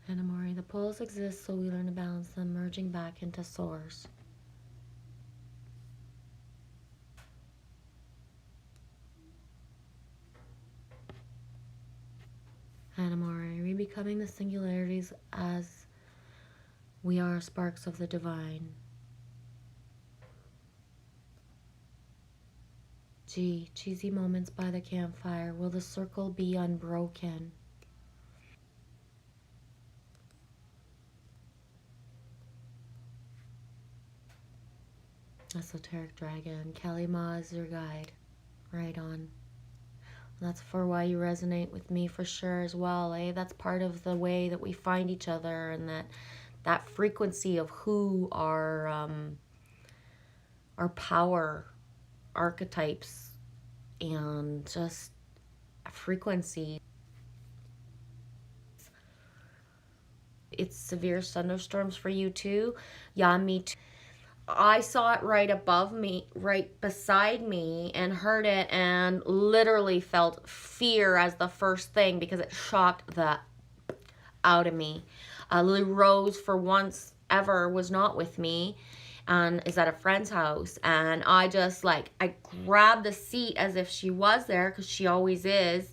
Hanamori, the poles exist so we learn to balance them, merging back into source. Hanamori, re-becoming the singularities as we are sparks of the divine. G, cheesy moments by the campfire. Will the circle be unbroken? Esoteric Dragon. Kalima is your guide. Right on. That's for why you resonate with me for sure as well, eh? That's part of the way that we find each other, and that frequency of who our power archetypes and just frequency. It's severe thunderstorms for you too. Yeah, me too. I saw it right above me, right beside me, and heard it and literally felt fear as the first thing because it shocked the out of me. Lily Rose, for once ever, was not with me and is at a friend's house. And I just I grabbed the seat as if she was there because she always is,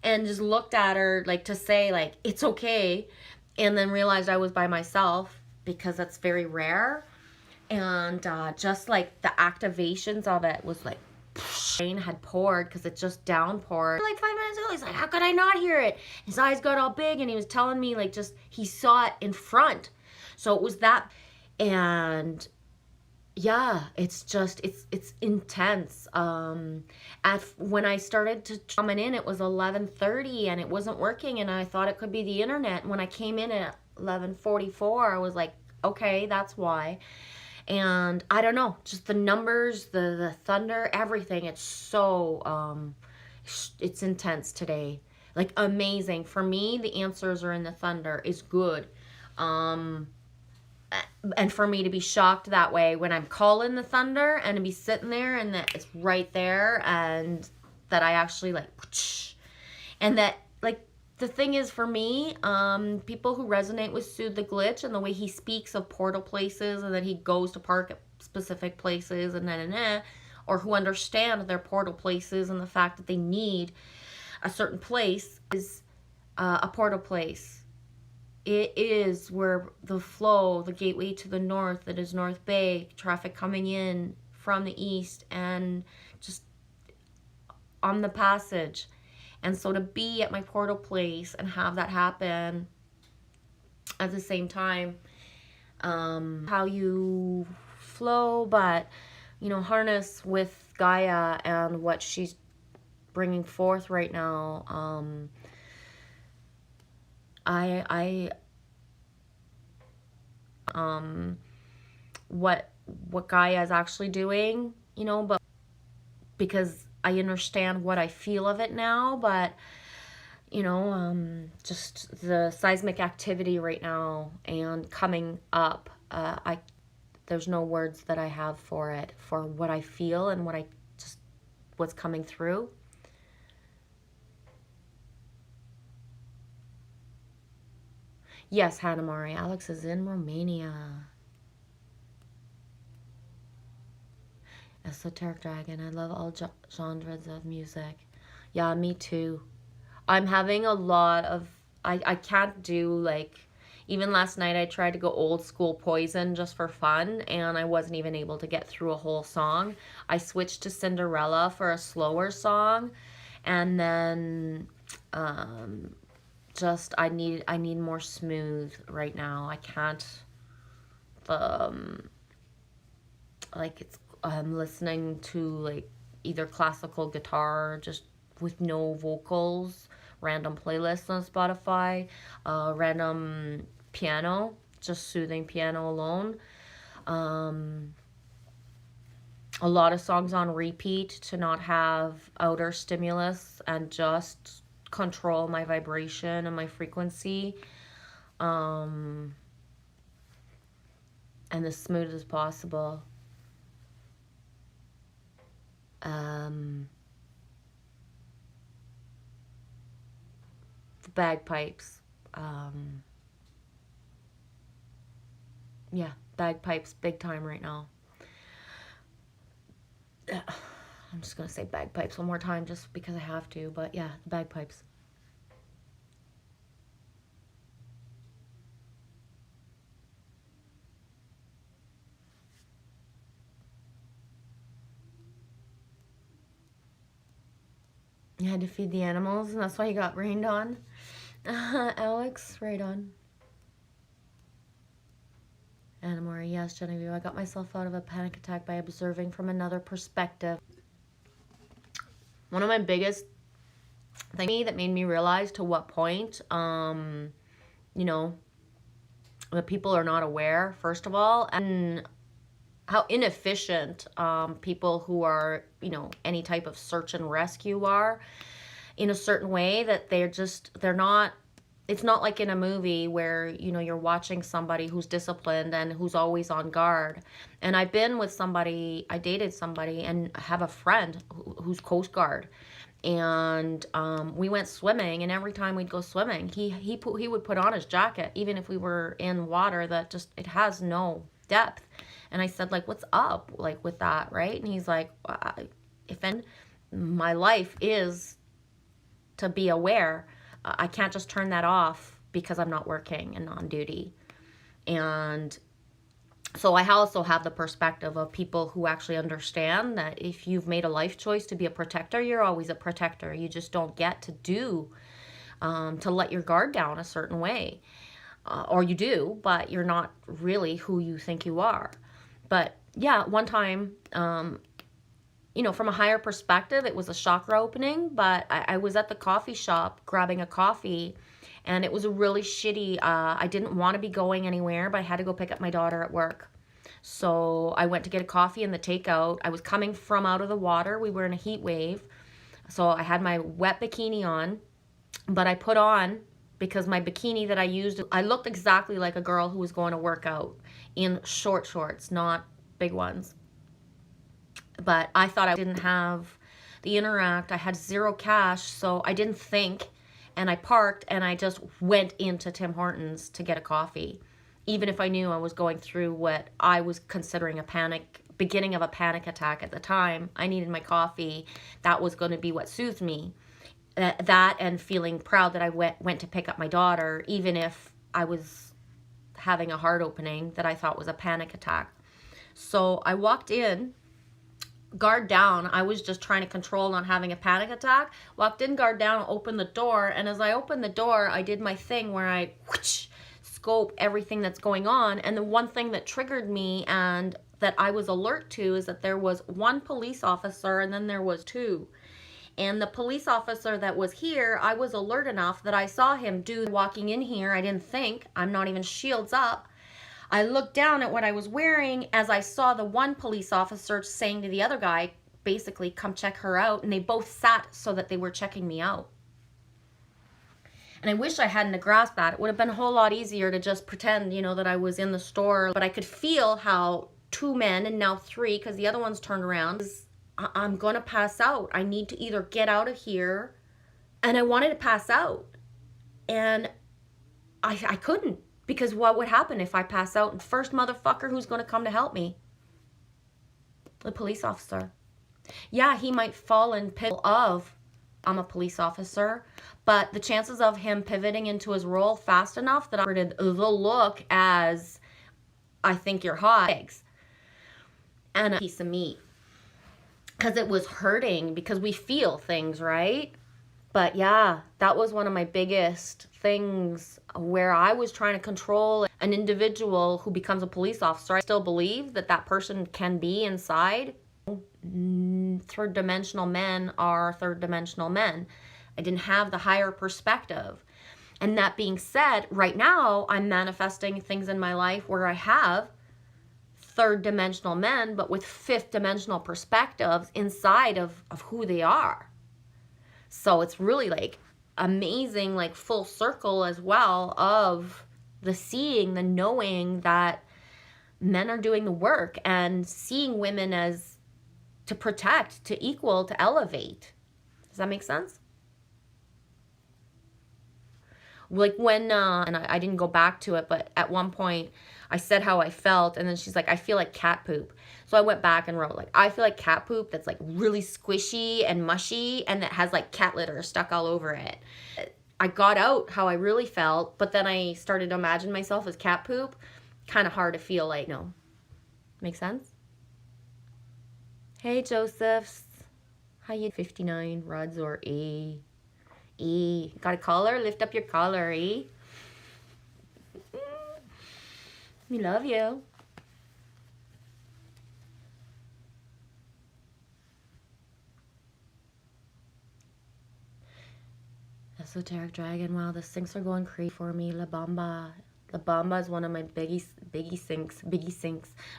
and just looked at her to say it's okay, and then realized I was by myself because that's very rare. And just the activations of it was rain had poured because it just downpoured 5 minutes ago. He's like, how could I not hear it? His eyes got all big and he was telling me just he saw it in front. So it was that. And yeah, it's just it's intense. When I started to coming in, it was 11:30 and it wasn't working, and I thought it could be the internet. And when I came in at 11:44, I was like, okay, that's why. And I don't know, just the numbers, the thunder, everything. It's so it's intense today. Amazing. For me, the answers are in the thunder is good. And for me to be shocked that way when I'm calling the thunder and to be sitting there and that it's right there, and that I actually and that the thing is, for me, people who resonate with Soothe the Glitch and the way he speaks of portal places and that he goes to park at specific places and or who understand their portal places and the fact that they need a certain place is a portal place. It is where the flow, the gateway to the north, that is North Bay, traffic coming in from the east and just on the passage. And so to be at my portal place and have that happen at the same time, how you flow, but, harness with Gaia and what she's bringing forth right now. What Gaia is actually doing, but because I understand what I feel of it now, but just the seismic activity right now and coming up, there's no words that I have for it, for what I feel and what's coming through. Yes, Hanamari, Alex is in Romania. Esoteric Dragon, I love all genres of music. Yeah, me too. I'm having a lot of, I can't do even last night I tried to go old school Poison just for fun, and I wasn't even able to get through a whole song. I switched to Cinderella for a slower song, and then just I need more smooth right now. I can't I'm listening to either classical guitar just with no vocals, random playlists on Spotify, random piano, just soothing piano alone. A lot of songs on repeat to not have outer stimulus and just control my vibration and my frequency. And as smooth as possible. The bagpipes. Yeah, bagpipes, big time right now. I'm just going to say bagpipes one more time just because I have to, but yeah, the bagpipes. You had to feed the animals, and that's why you got rained on. Alex, right on. Anna Marie, yes, Genevieve, I got myself out of a panic attack by observing from another perspective. One of my biggest things that made me realize to what point, you know, the people are not aware, first of all, and how inefficient people who are, you know, any type of search and rescue are in a certain way, that they're not, it's not like in a movie where, you know, you're watching somebody who's disciplined and who's always on guard. And I've been with somebody, I dated somebody and have a friend who's Coast Guard. And we went swimming, and every time we'd go swimming, he would put on his jacket, even if we were in water that just, it has no depth. And I said, like, what's up, like, with that, right? And he's like, my life is to be aware. I can't just turn that off because I'm not working and on duty. And so I also have the perspective of people who actually understand that if you've made a life choice to be a protector, you're always a protector. You just don't get to to let your guard down a certain way. Or you do, but you're not really who you think you are. But yeah, one time, you know, from a higher perspective, it was a chakra opening, but I was at the coffee shop grabbing a coffee, and it was a really shitty, I didn't want to be going anywhere, but I had to go pick up my daughter at work. So I went to get a coffee in the takeout. I was coming from out of the water. We were in a heat wave. So I had my wet bikini on, but I put on, because my bikini that I used, I looked exactly like a girl who was going to work out in short shorts, not big ones. But I thought I didn't have the Interact. I had zero cash, so I didn't think. And I parked, and I just went into Tim Hortons to get a coffee. Even if I knew I was going through what I was considering beginning of a panic attack at the time, I needed my coffee. That was going to be what soothed me. That and feeling proud that I went to pick up my daughter, even if I was having a heart opening that I thought was a panic attack. So I walked in, guard down. I was just trying to control not having a panic attack. Walked in, guard down, opened the door. And as I opened the door, I did my thing where I scope everything that's going on. And the one thing that triggered me and that I was alert to is that there was one police officer and then there was two. And the police officer that was here, I was alert enough that I saw him walking in here. I didn't think, I'm not even shields up. I looked down at what I was wearing as I saw the one police officer saying to the other guy, basically, come check her out. And they both sat so that they were checking me out. And I wish I hadn't grasped that. It would have been a whole lot easier to just pretend, you know, that I was in the store. But I could feel how two men, and now three, because the other one's turned around, I'm going to pass out. I need to either get out of here. And I wanted to pass out. And I couldn't. Because what would happen if I pass out? And first motherfucker who's going to come to help me? The police officer. Yeah, he might fall in pit of, I'm a police officer, but the chances of him pivoting into his role fast enough that I did the look as, I think you're hot, eggs, and a piece of meat. Because it was hurting, because we feel things, right? But yeah, that was one of my biggest things where I was trying to control an individual who becomes a police officer. I still believe that that person can be inside. Third dimensional men are third dimensional men. I didn't have the higher perspective. And that being said, right now I'm manifesting things in my life where I have third dimensional men, but with fifth dimensional perspectives inside of who they are. So it's really like amazing, like full circle as well of the seeing, the knowing that men are doing the work and seeing women as to protect, to equal, to elevate. Does that make sense? Like when, and I didn't go back to it, but at one point I said how I felt, and then she's like, I feel like cat poop. So I went back and wrote, like, I feel like cat poop that's like really squishy and mushy and that has like cat litter stuck all over it. I got out how I really felt, but then I started to imagine myself as cat poop. Kind of hard to feel like, no. Make sense? Hey, Josephs. How you? 59, Rods or E. E. Got a collar? Lift up your collar, E. We love you. Esoteric Dragon. Wow, the sinks are going crazy for me. La Bamba. La Bamba is one of my biggie sinks.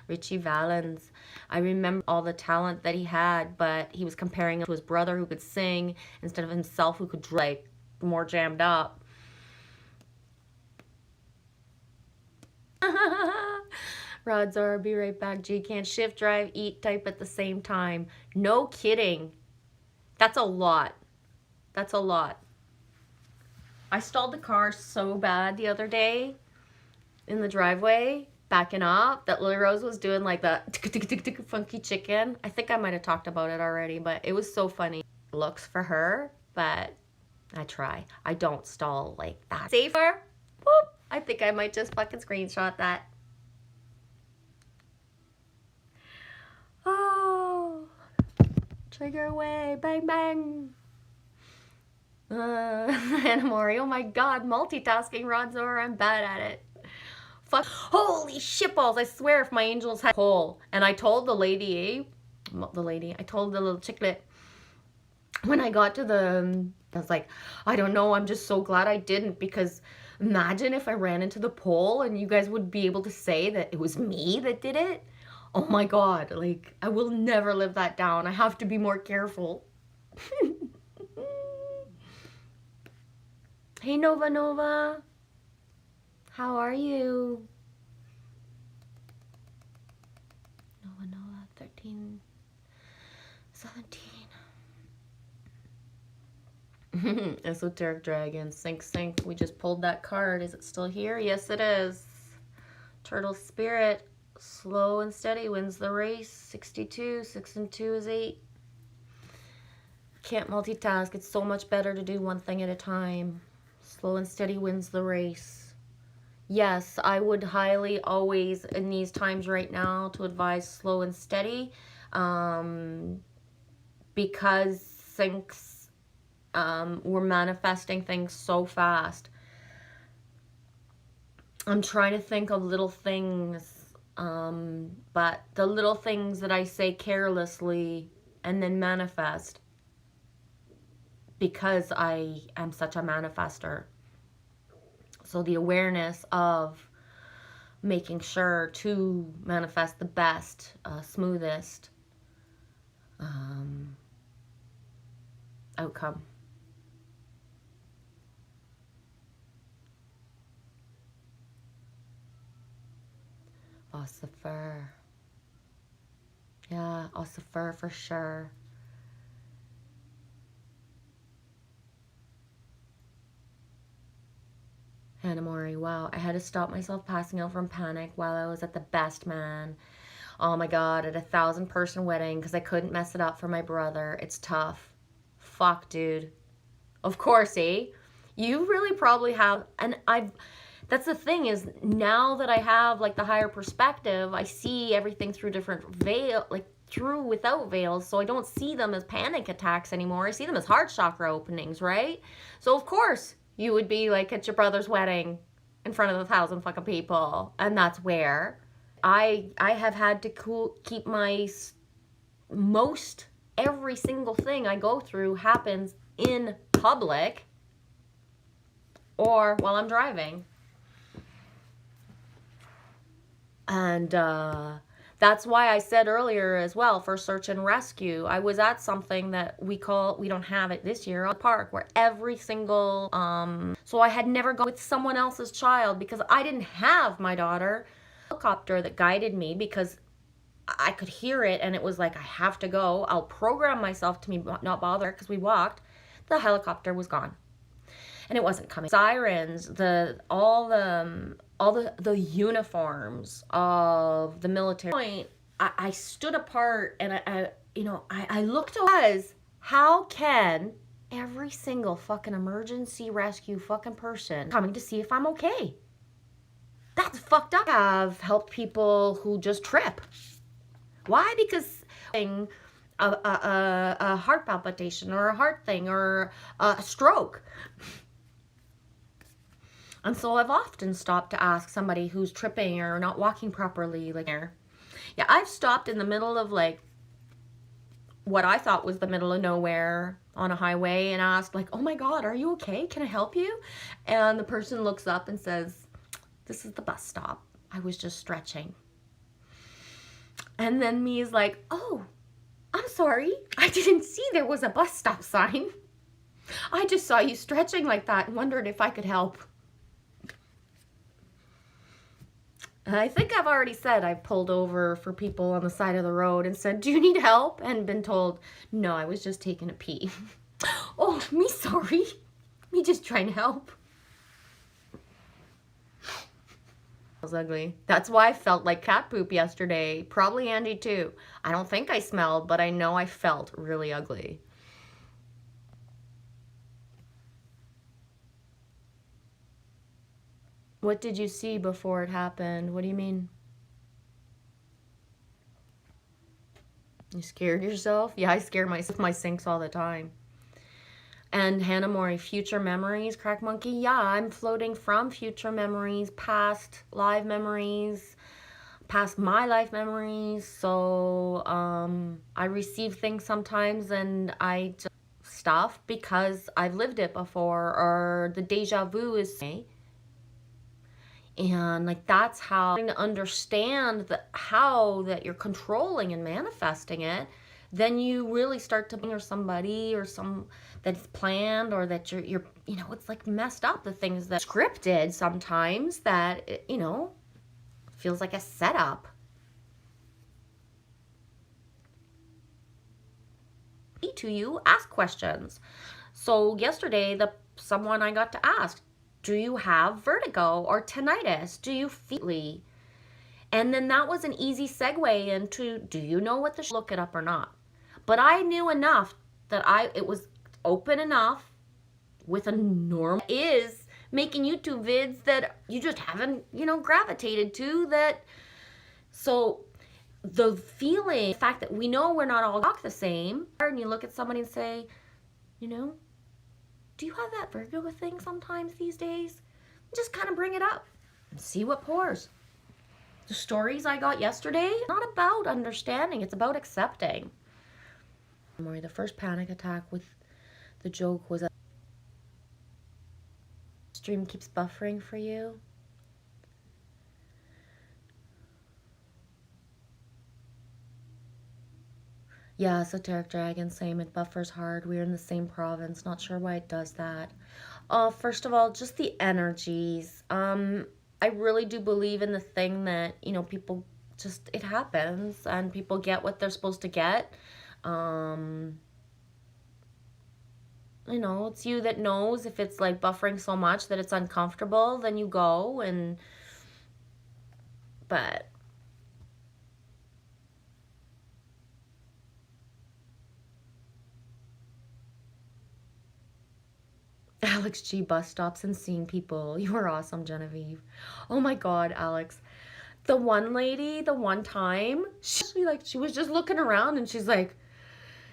Richie Valens. I remember all the talent that he had, but he was comparing him to his brother who could sing instead of himself who could like more jammed up. Rods are, be right back. G can't shift, drive, eat, type at the same time. No kidding. That's a lot. That's a lot. I stalled the car so bad the other day in the driveway, backing up, that Lily Rose was doing like the funky chicken. I think I might have talked about it already, but it was so funny. Looks for her, but I try. I don't stall like that. Safer. Whoop. I think I might just fucking screenshot that. Oh, trigger away, bang bang. Anna Mori, oh my god, multitasking, Rodzor, I'm bad at it. Fuck, holy shitballs, I swear if my angels had a hole. And I told the lady, I told the little chicklet, when I got to I was like, I don't know, I'm just so glad I didn't, because imagine if I ran into the pole and you guys would be able to say that it was me that did it. Oh my god, like, I will never live that down. I have to be more careful. Hey, Nova Nova. How are you? Nova Nova, 13, 17. Esoteric Dragon, sink. We just pulled that card. Is it still here? Yes, it is. Turtle Spirit, slow and steady wins the race. 62, 6 and 2 is 8. Can't multitask. It's so much better to do one thing at a time. Slow and steady wins the race. Yes, I would highly always, in these times right now, to advise slow and steady. Because sinks, we're manifesting things so fast. I'm trying to think of little things, but the little things that I say carelessly and then manifest, because I am such a manifester. So the awareness of making sure to manifest the best, smoothest outcome. Ossifer. Yeah, Ossifer for sure. Hannah Mori, wow, I had to stop myself passing out from panic while I was at the best man. Oh my god, at a 1,000-person wedding because I couldn't mess it up for my brother. It's tough. Fuck, dude. Of course, eh? You really probably have, and that's the thing is, now that I have like the higher perspective, I see everything through different without veils, so I don't see them as panic attacks anymore. I see them as heart chakra openings, right? So of course you would be like at your brother's wedding in front of 1,000 fucking people, and that's where I have had to keep my every single thing I go through happens in public or while I'm driving. And that's why I said earlier as well, for search and rescue, I was at something that we don't have it this year, on the park, where every single, so I had never gone with someone else's child because I didn't have my daughter. Helicopter that guided me because I could hear it and it was like, I have to go. I'll program myself to not bother because we walked. The helicopter was gone. and it wasn't coming. Sirens, all the uniforms of the military. I stood apart and I looked as how can every single fucking emergency rescue fucking person coming to see if I'm okay? That's fucked up. I've helped people who just trip. Why? Because a heart palpitation or a heart thing or a stroke. And so I've often stopped to ask somebody who's tripping or not walking properly, like, yeah, I've stopped in the middle of like what I thought was the middle of nowhere on a highway and asked like, oh my God, are you okay? Can I help you? And the person looks up and says, this is the bus stop. I was just stretching. And then me is like, oh, I'm sorry. I didn't see there was a bus stop sign. I just saw you stretching like that and wondered if I could help. And I think I've already said I've pulled over for people on the side of the road and said, do you need help? And been told, no, I was just taking a pee. Oh, me sorry. Me just trying to help. That was ugly. That's why I felt like cat poop yesterday. Probably Andy too. I don't think I smelled, but I know I felt really ugly. What did you see before it happened? What do you mean? You scared yourself? Yeah, I scare myself my sinks all the time. And Hannah Mori, future memories, Crack Monkey. Yeah, I'm floating from future memories, past live memories, past my life memories. So I receive things sometimes and I just stuff because I've lived it before, or the deja vu is me. And like that's how to understand how that you're controlling and manifesting it, then you really start to or somebody or some that's planned or that you're it's like messed up, the things that scripted sometimes that feels like a setup. To you, ask questions. So yesterday someone I got to ask, do you have vertigo or tinnitus? Do you feel? And then that was an easy segue into, do you know what look it up or not? But I knew enough that it was open enough with a normal is making YouTube vids that you just haven't, gravitated to that. So the feeling, the fact that we know we're not all the same, and you look at somebody and say, do you have that Virgo thing sometimes these days? Just kind of bring it up and see what pours. The stories I got yesterday, not about understanding, it's about accepting. The first panic attack with the joke was, stream keeps buffering for you. Yeah, Esoteric Dragon, same. It buffers hard. We're in the same province. Not sure why it does that. First of all, just the energies. I really do believe in the thing that, people just, it happens and people get what they're supposed to get. It's you that knows if it's like buffering so much that it's uncomfortable, then you go but Alex G, bus stops and seeing people. You are awesome, Genevieve. Oh my God, Alex. The one lady, the one time, she was just looking around and she's like,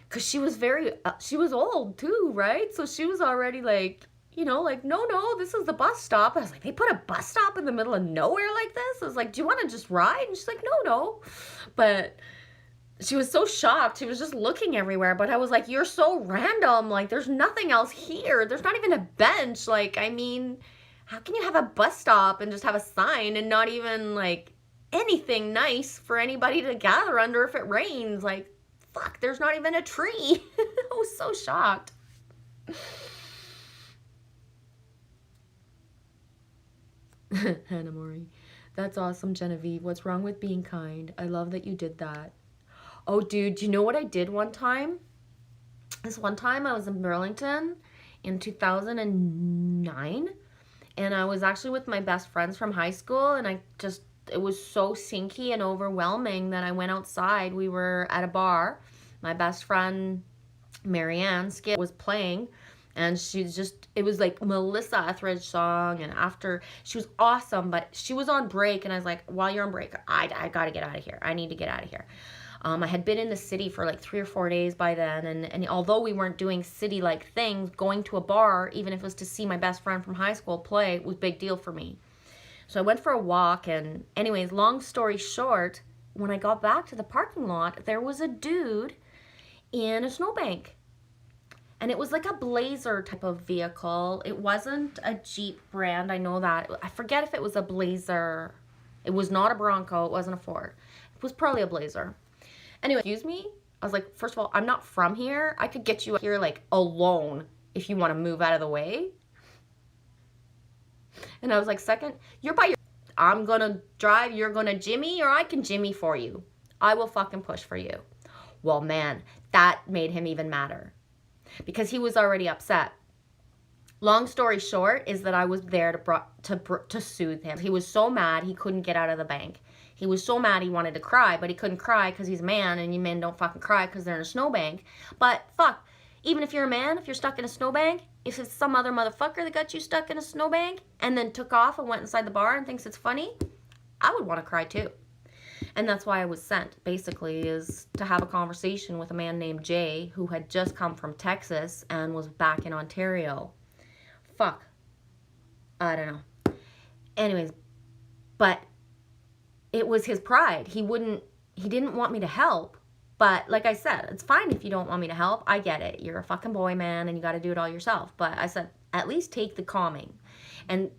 because she was she was old too, right? So she was already like, like, no, this is the bus stop. I was like, they put a bus stop in the middle of nowhere like this? I was like, do you want to just ride? And she's like, no. But she was so shocked. She was just looking everywhere. But I was like, you're so random. Like, there's nothing else here. There's not even a bench. Like, I mean, how can you have a bus stop and just have a sign and not even, like, anything nice for anybody to gather under if it rains? Like, fuck, there's not even a tree. I was so shocked. Hannah Mori. That's awesome, Genevieve. What's wrong with being kind? I love that you did that. Oh, dude, do you know what I did one time? This one time I was in Burlington in 2009. And I was actually with my best friends from high school, and it was so sinky and overwhelming that I went outside. We were at a bar. My best friend, Marianne Skid, was playing, and it was like Melissa Etheridge song, and after, she was awesome, but she was on break, and I was like, while you're on break, I gotta get out of here. I need to get out of here. I had been in the city for like 3 or 4 days by then, and although we weren't doing city-like things, going to a bar, even if it was to see my best friend from high school play, was a big deal for me. So I went for a walk, and anyways, long story short, when I got back to the parking lot, there was a dude in a snowbank. And it was like a Blazer type of vehicle. It wasn't a Jeep brand, I know that. I forget if it was a Blazer. It was not a Bronco, it wasn't a Ford. It was probably a Blazer. Anyway, excuse me? I was like, first of all, I'm not from here. I could get you here like alone if you want to move out of the way. And I was like, second, you're by your... I'm gonna drive, you're gonna jimmy, or I can jimmy for you. I will fucking push for you. Well, man, that made him even madder because he was already upset. Long story short is that I was there to soothe him. He was so mad he couldn't get out of the bank. He was so mad he wanted to cry, but he couldn't cry because he's a man, and you men don't fucking cry because they're in a snowbank. But fuck, even if you're a man, if you're stuck in a snowbank, if it's some other motherfucker that got you stuck in a snowbank and then took off and went inside the bar and thinks it's funny, I would want to cry too. And that's why I was sent, basically, is to have a conversation with a man named Jay who had just come from Texas and was back in Ontario. Fuck. I don't know. Anyways, but it was his pride. He didn't want me to help. But like I said, it's fine if you don't want me to help. I get it. You're a fucking boy, man, and you got to do it all yourself. But I said, at least take the calming. And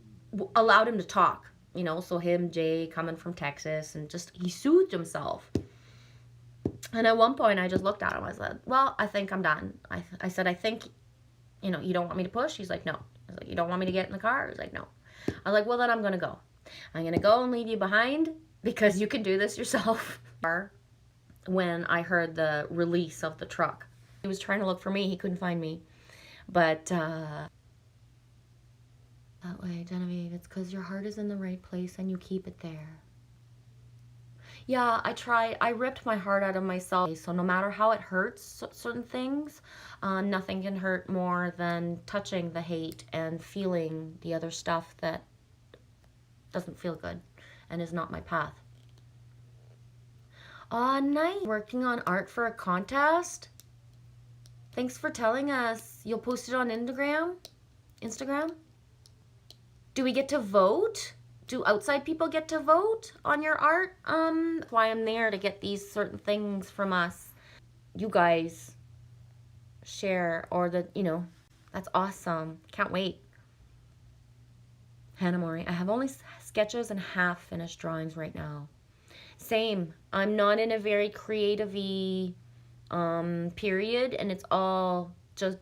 allowed him to talk. You know, so him, Jay, coming from Texas, and just, he soothed himself. And at one point, I just looked at him. I said, well, I think I'm done. I said, I think, you know, you don't want me to push? He's like, no. I was like, you don't want me to get in the car? He's like, no. I was like, well, then I'm going to go. I'm going to go and leave you behind because you can do this yourself. When I heard the release of the truck, he was trying to look for me. He couldn't find me. But, that way, Genevieve, it's because your heart is in the right place and you keep it there. Yeah, I ripped my heart out of myself. So no matter how it hurts, certain things, nothing can hurt more than touching the hate and feeling the other stuff that doesn't feel good and is not my path. Aw, nice. Working on art for a contest? Thanks for telling us. You'll post it on Instagram? Do we get to vote? Do outside people get to vote on your art? That's why I'm there, to get these certain things from us. You guys share, or that's awesome. Can't wait. Hannah Mori, I have only sketches and half finished drawings right now. Same. I'm not in a very creative-y period, and it's all just,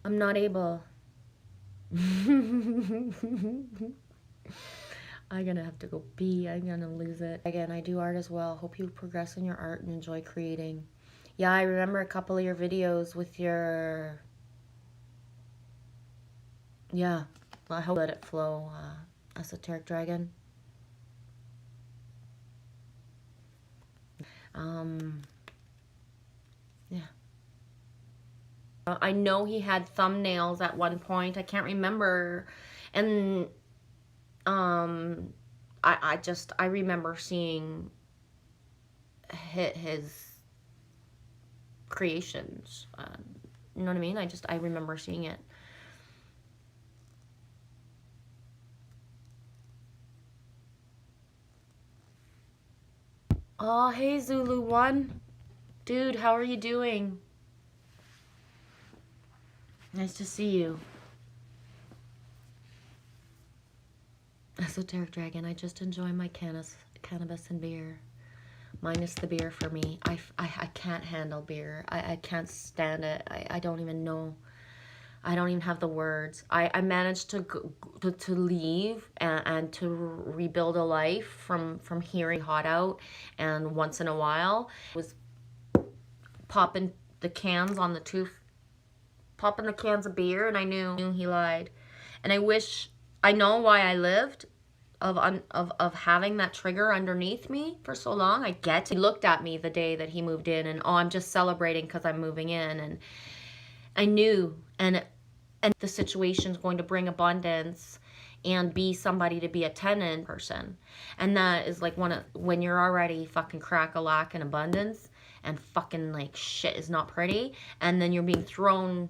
I'm not able. I'm gonna have to go pee. I'm gonna lose it. Again, I do art as well. Hope you progress in your art and enjoy creating. Yeah, I remember a couple of your videos with your... Yeah, well, I hope let it flow. Esoteric Dragon. Yeah. I know he had thumbnails at one point. I can't remember. And I remember seeing his creations. You know what I mean? I remember seeing it. Oh, hey Zulu One. Dude, how are you doing? Nice to see you. Esoteric Dragon, I just enjoy my cannabis and beer. Minus the beer for me. I can't handle beer. I can't stand it. I don't even know. I don't even have the words. I managed to leave and to rebuild a life from hearing hot out, and once in a while was popping the cans on the popping the cans of beer, and I knew he lied. And I know why I lived, of having that trigger underneath me for so long. I get it. He looked at me the day that he moved in, and I'm just celebrating because I'm moving in, and I knew, and the situation's going to bring abundance and be somebody to be a tenant person. And that is like when you're already fucking crack-a-lack in abundance and fucking like shit is not pretty, and then you're being thrown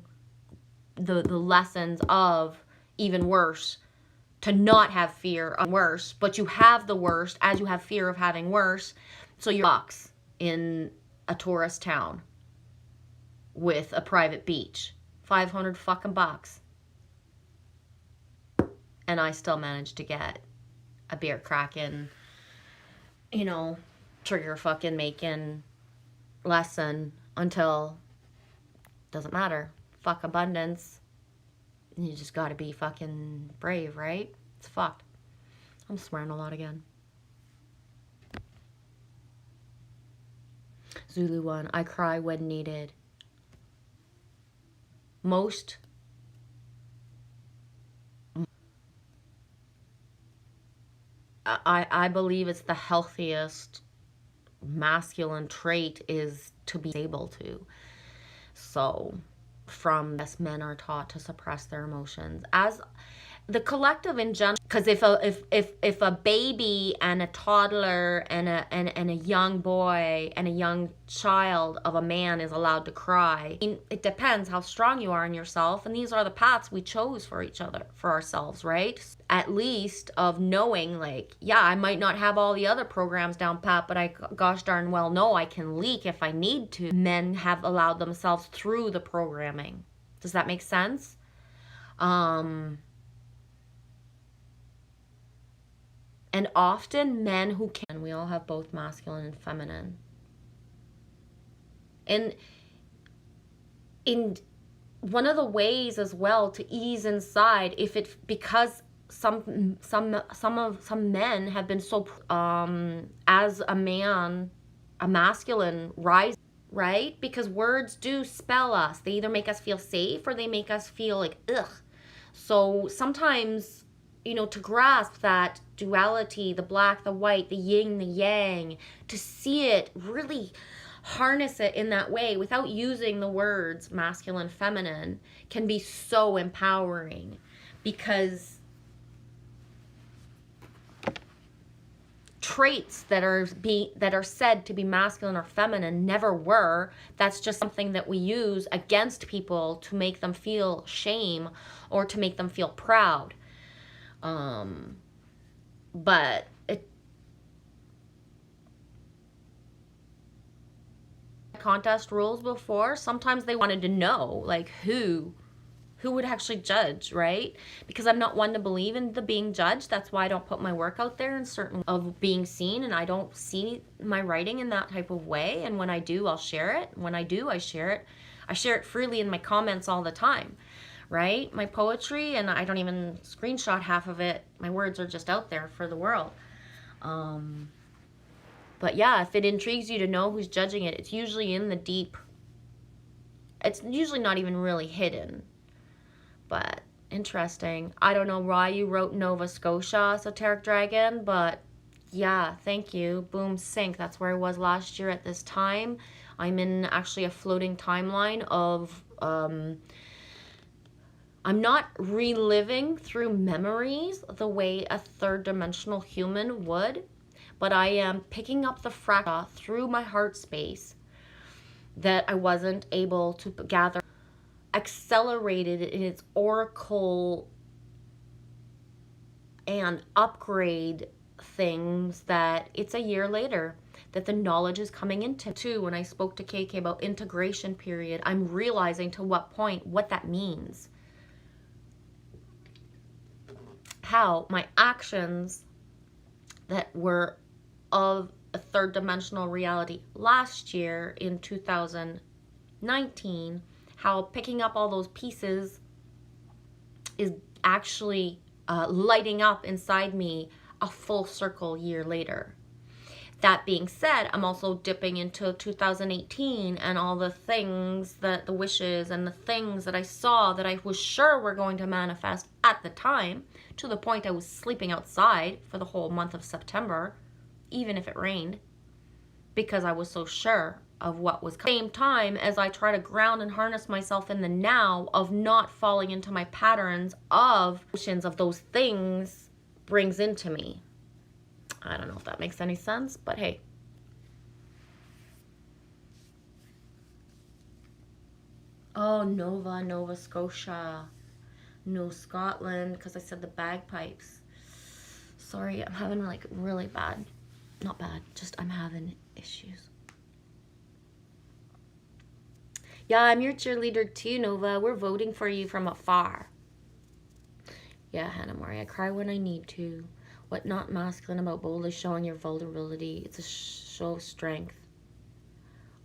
the lessons of even worse, to not have fear of worse, but you have the worst as you have fear of having worse. So you're box in a tourist town with a private beach, 500 fucking bucks. And I still managed to get a beer cracking, you know, trigger fucking making lesson until, doesn't matter. Fuck abundance. You just gotta be fucking brave, right? It's fucked. I'm swearing a lot again. Zulu 1, I cry when needed. I believe it's the healthiest masculine trait is to be able to. So from this, men are taught to suppress their emotions, as the collective in general, because if a baby and a toddler and a young boy and a young child of a man is allowed to cry, I mean, it depends how strong you are in yourself, and these are the paths we chose for each other, for ourselves, right? At least of knowing, like, yeah, I might not have all the other programs down pat, but I gosh darn well know I can leak if I need to. Men have allowed themselves through the programming. Does that make sense? And often men who can, we all have both masculine and feminine. And in one of the ways as well to ease inside, because some men have been so, as a man, a masculine rise, right? Because words do spell us. They either make us feel safe or they make us feel like, ugh. So sometimes, you know, to grasp that duality, the black, the white, the yin, the yang, to see it, really harness it in that way without using the words masculine, feminine, can be so empowering, because traits that are said to be masculine or feminine never were. That's just something that we use against people to make them feel shame or to make them feel proud. But contest rules before, sometimes they wanted to know, like, who would actually judge, right? Because I'm not one to believe in the being judged. That's why I don't put my work out there in certain of being seen, and I don't see my writing in that type of way. And when I do, I'll share it. When I do, I share it. I share it freely in my comments all the time, right? My poetry, and I don't even screenshot half of it. My words are just out there for the world. But yeah, if it intrigues you to know who's judging it, it's usually in the deep. It's usually not even really hidden. But interesting. I don't know why you wrote Nova Scotia, Esoteric Dragon, but yeah, thank you. Boom, sync. That's where I was last year at this time. I'm in actually a floating timeline of, I'm not reliving through memories the way a third dimensional human would, but I am picking up the fractal through my heart space that I wasn't able to gather, accelerated in its oracle and upgrade things, that it's a year later that the knowledge is coming into. Too, when I spoke to KK about integration period, I'm realizing to what point what that means. How my actions that were of a third dimensional reality last year in 2019, how picking up all those pieces is actually lighting up inside me a full circle year later. That being said, I'm also dipping into 2018 and all the things that the wishes and the things that I saw that I was sure were going to manifest at the time, to the point I was sleeping outside for the whole month of September, even if it rained, because I was so sure of what was coming. At the same time as I try to ground and harness myself in the now of not falling into my patterns of emotions of those things brings into me. I don't know if that makes any sense, but hey. Oh, Nova Scotia. No, Scotland, because I said the bagpipes. Sorry, I'm having like really bad, not bad, just I'm having issues. Yeah, I'm your cheerleader too, Nova. We're voting for you from afar. Yeah, Hannah Marie, I cry when I need to. What not masculine about boldly showing your vulnerability? It's a show of strength.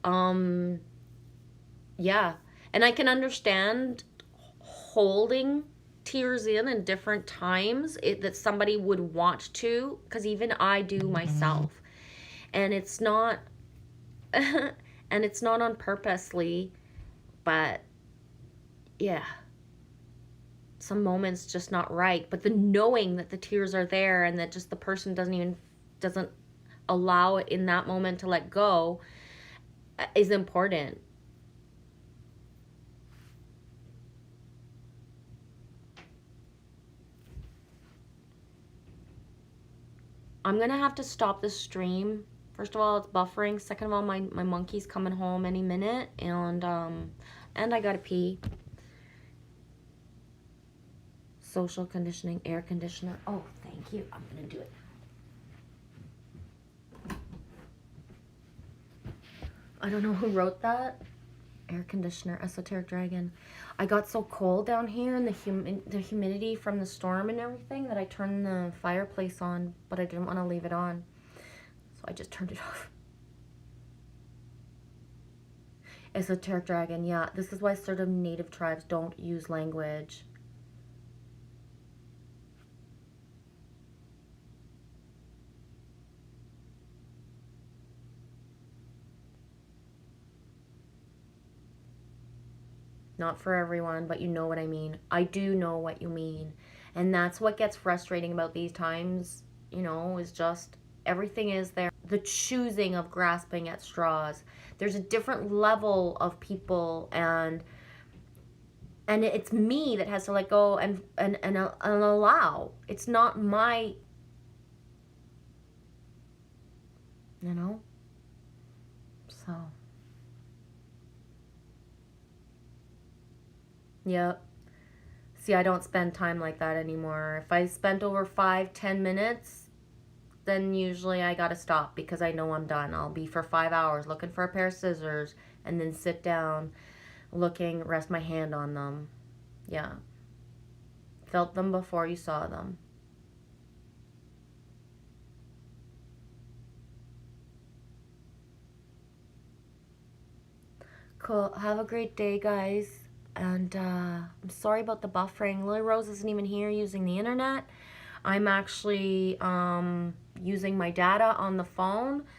Yeah. And I can understand holding tears in different times that somebody would want to, because even I do myself. And it's not and it's not on purposely, but yeah. Some moments just not right, but the knowing that the tears are there and that just the person doesn't allow it in that moment to let go is important. I'm gonna have to stop the stream. First of all, it's buffering. Second of all, my monkey's coming home any minute, and I gotta pee. Social conditioning, air conditioner. Oh, thank you. I'm gonna do it. I don't know who wrote that. Air conditioner, esoteric dragon. I got so cold down here and the humidity from the storm and everything that I turned the fireplace on, but I didn't want to leave it on, so I just turned it off. Esoteric dragon, yeah. This is why certain native tribes don't use language. Not for everyone, but you know what I mean. I do know what you mean. And that's what gets frustrating about these times, you know, is just everything is there. The choosing of grasping at straws. There's a different level of people, and it's me that has to let go and allow. It's not my, you know? So. Yep. See, I don't spend time like that anymore. If I spent over 5-10 minutes, then usually I gotta stop because I know I'm done. I'll be for 5 hours looking for a pair of scissors and then sit down looking, rest my hand on them. Yeah. Felt them before you saw them. Cool. Have a great day, guys. And I'm sorry about the buffering. Lily Rose isn't even here using the internet. I'm actually using my data on the phone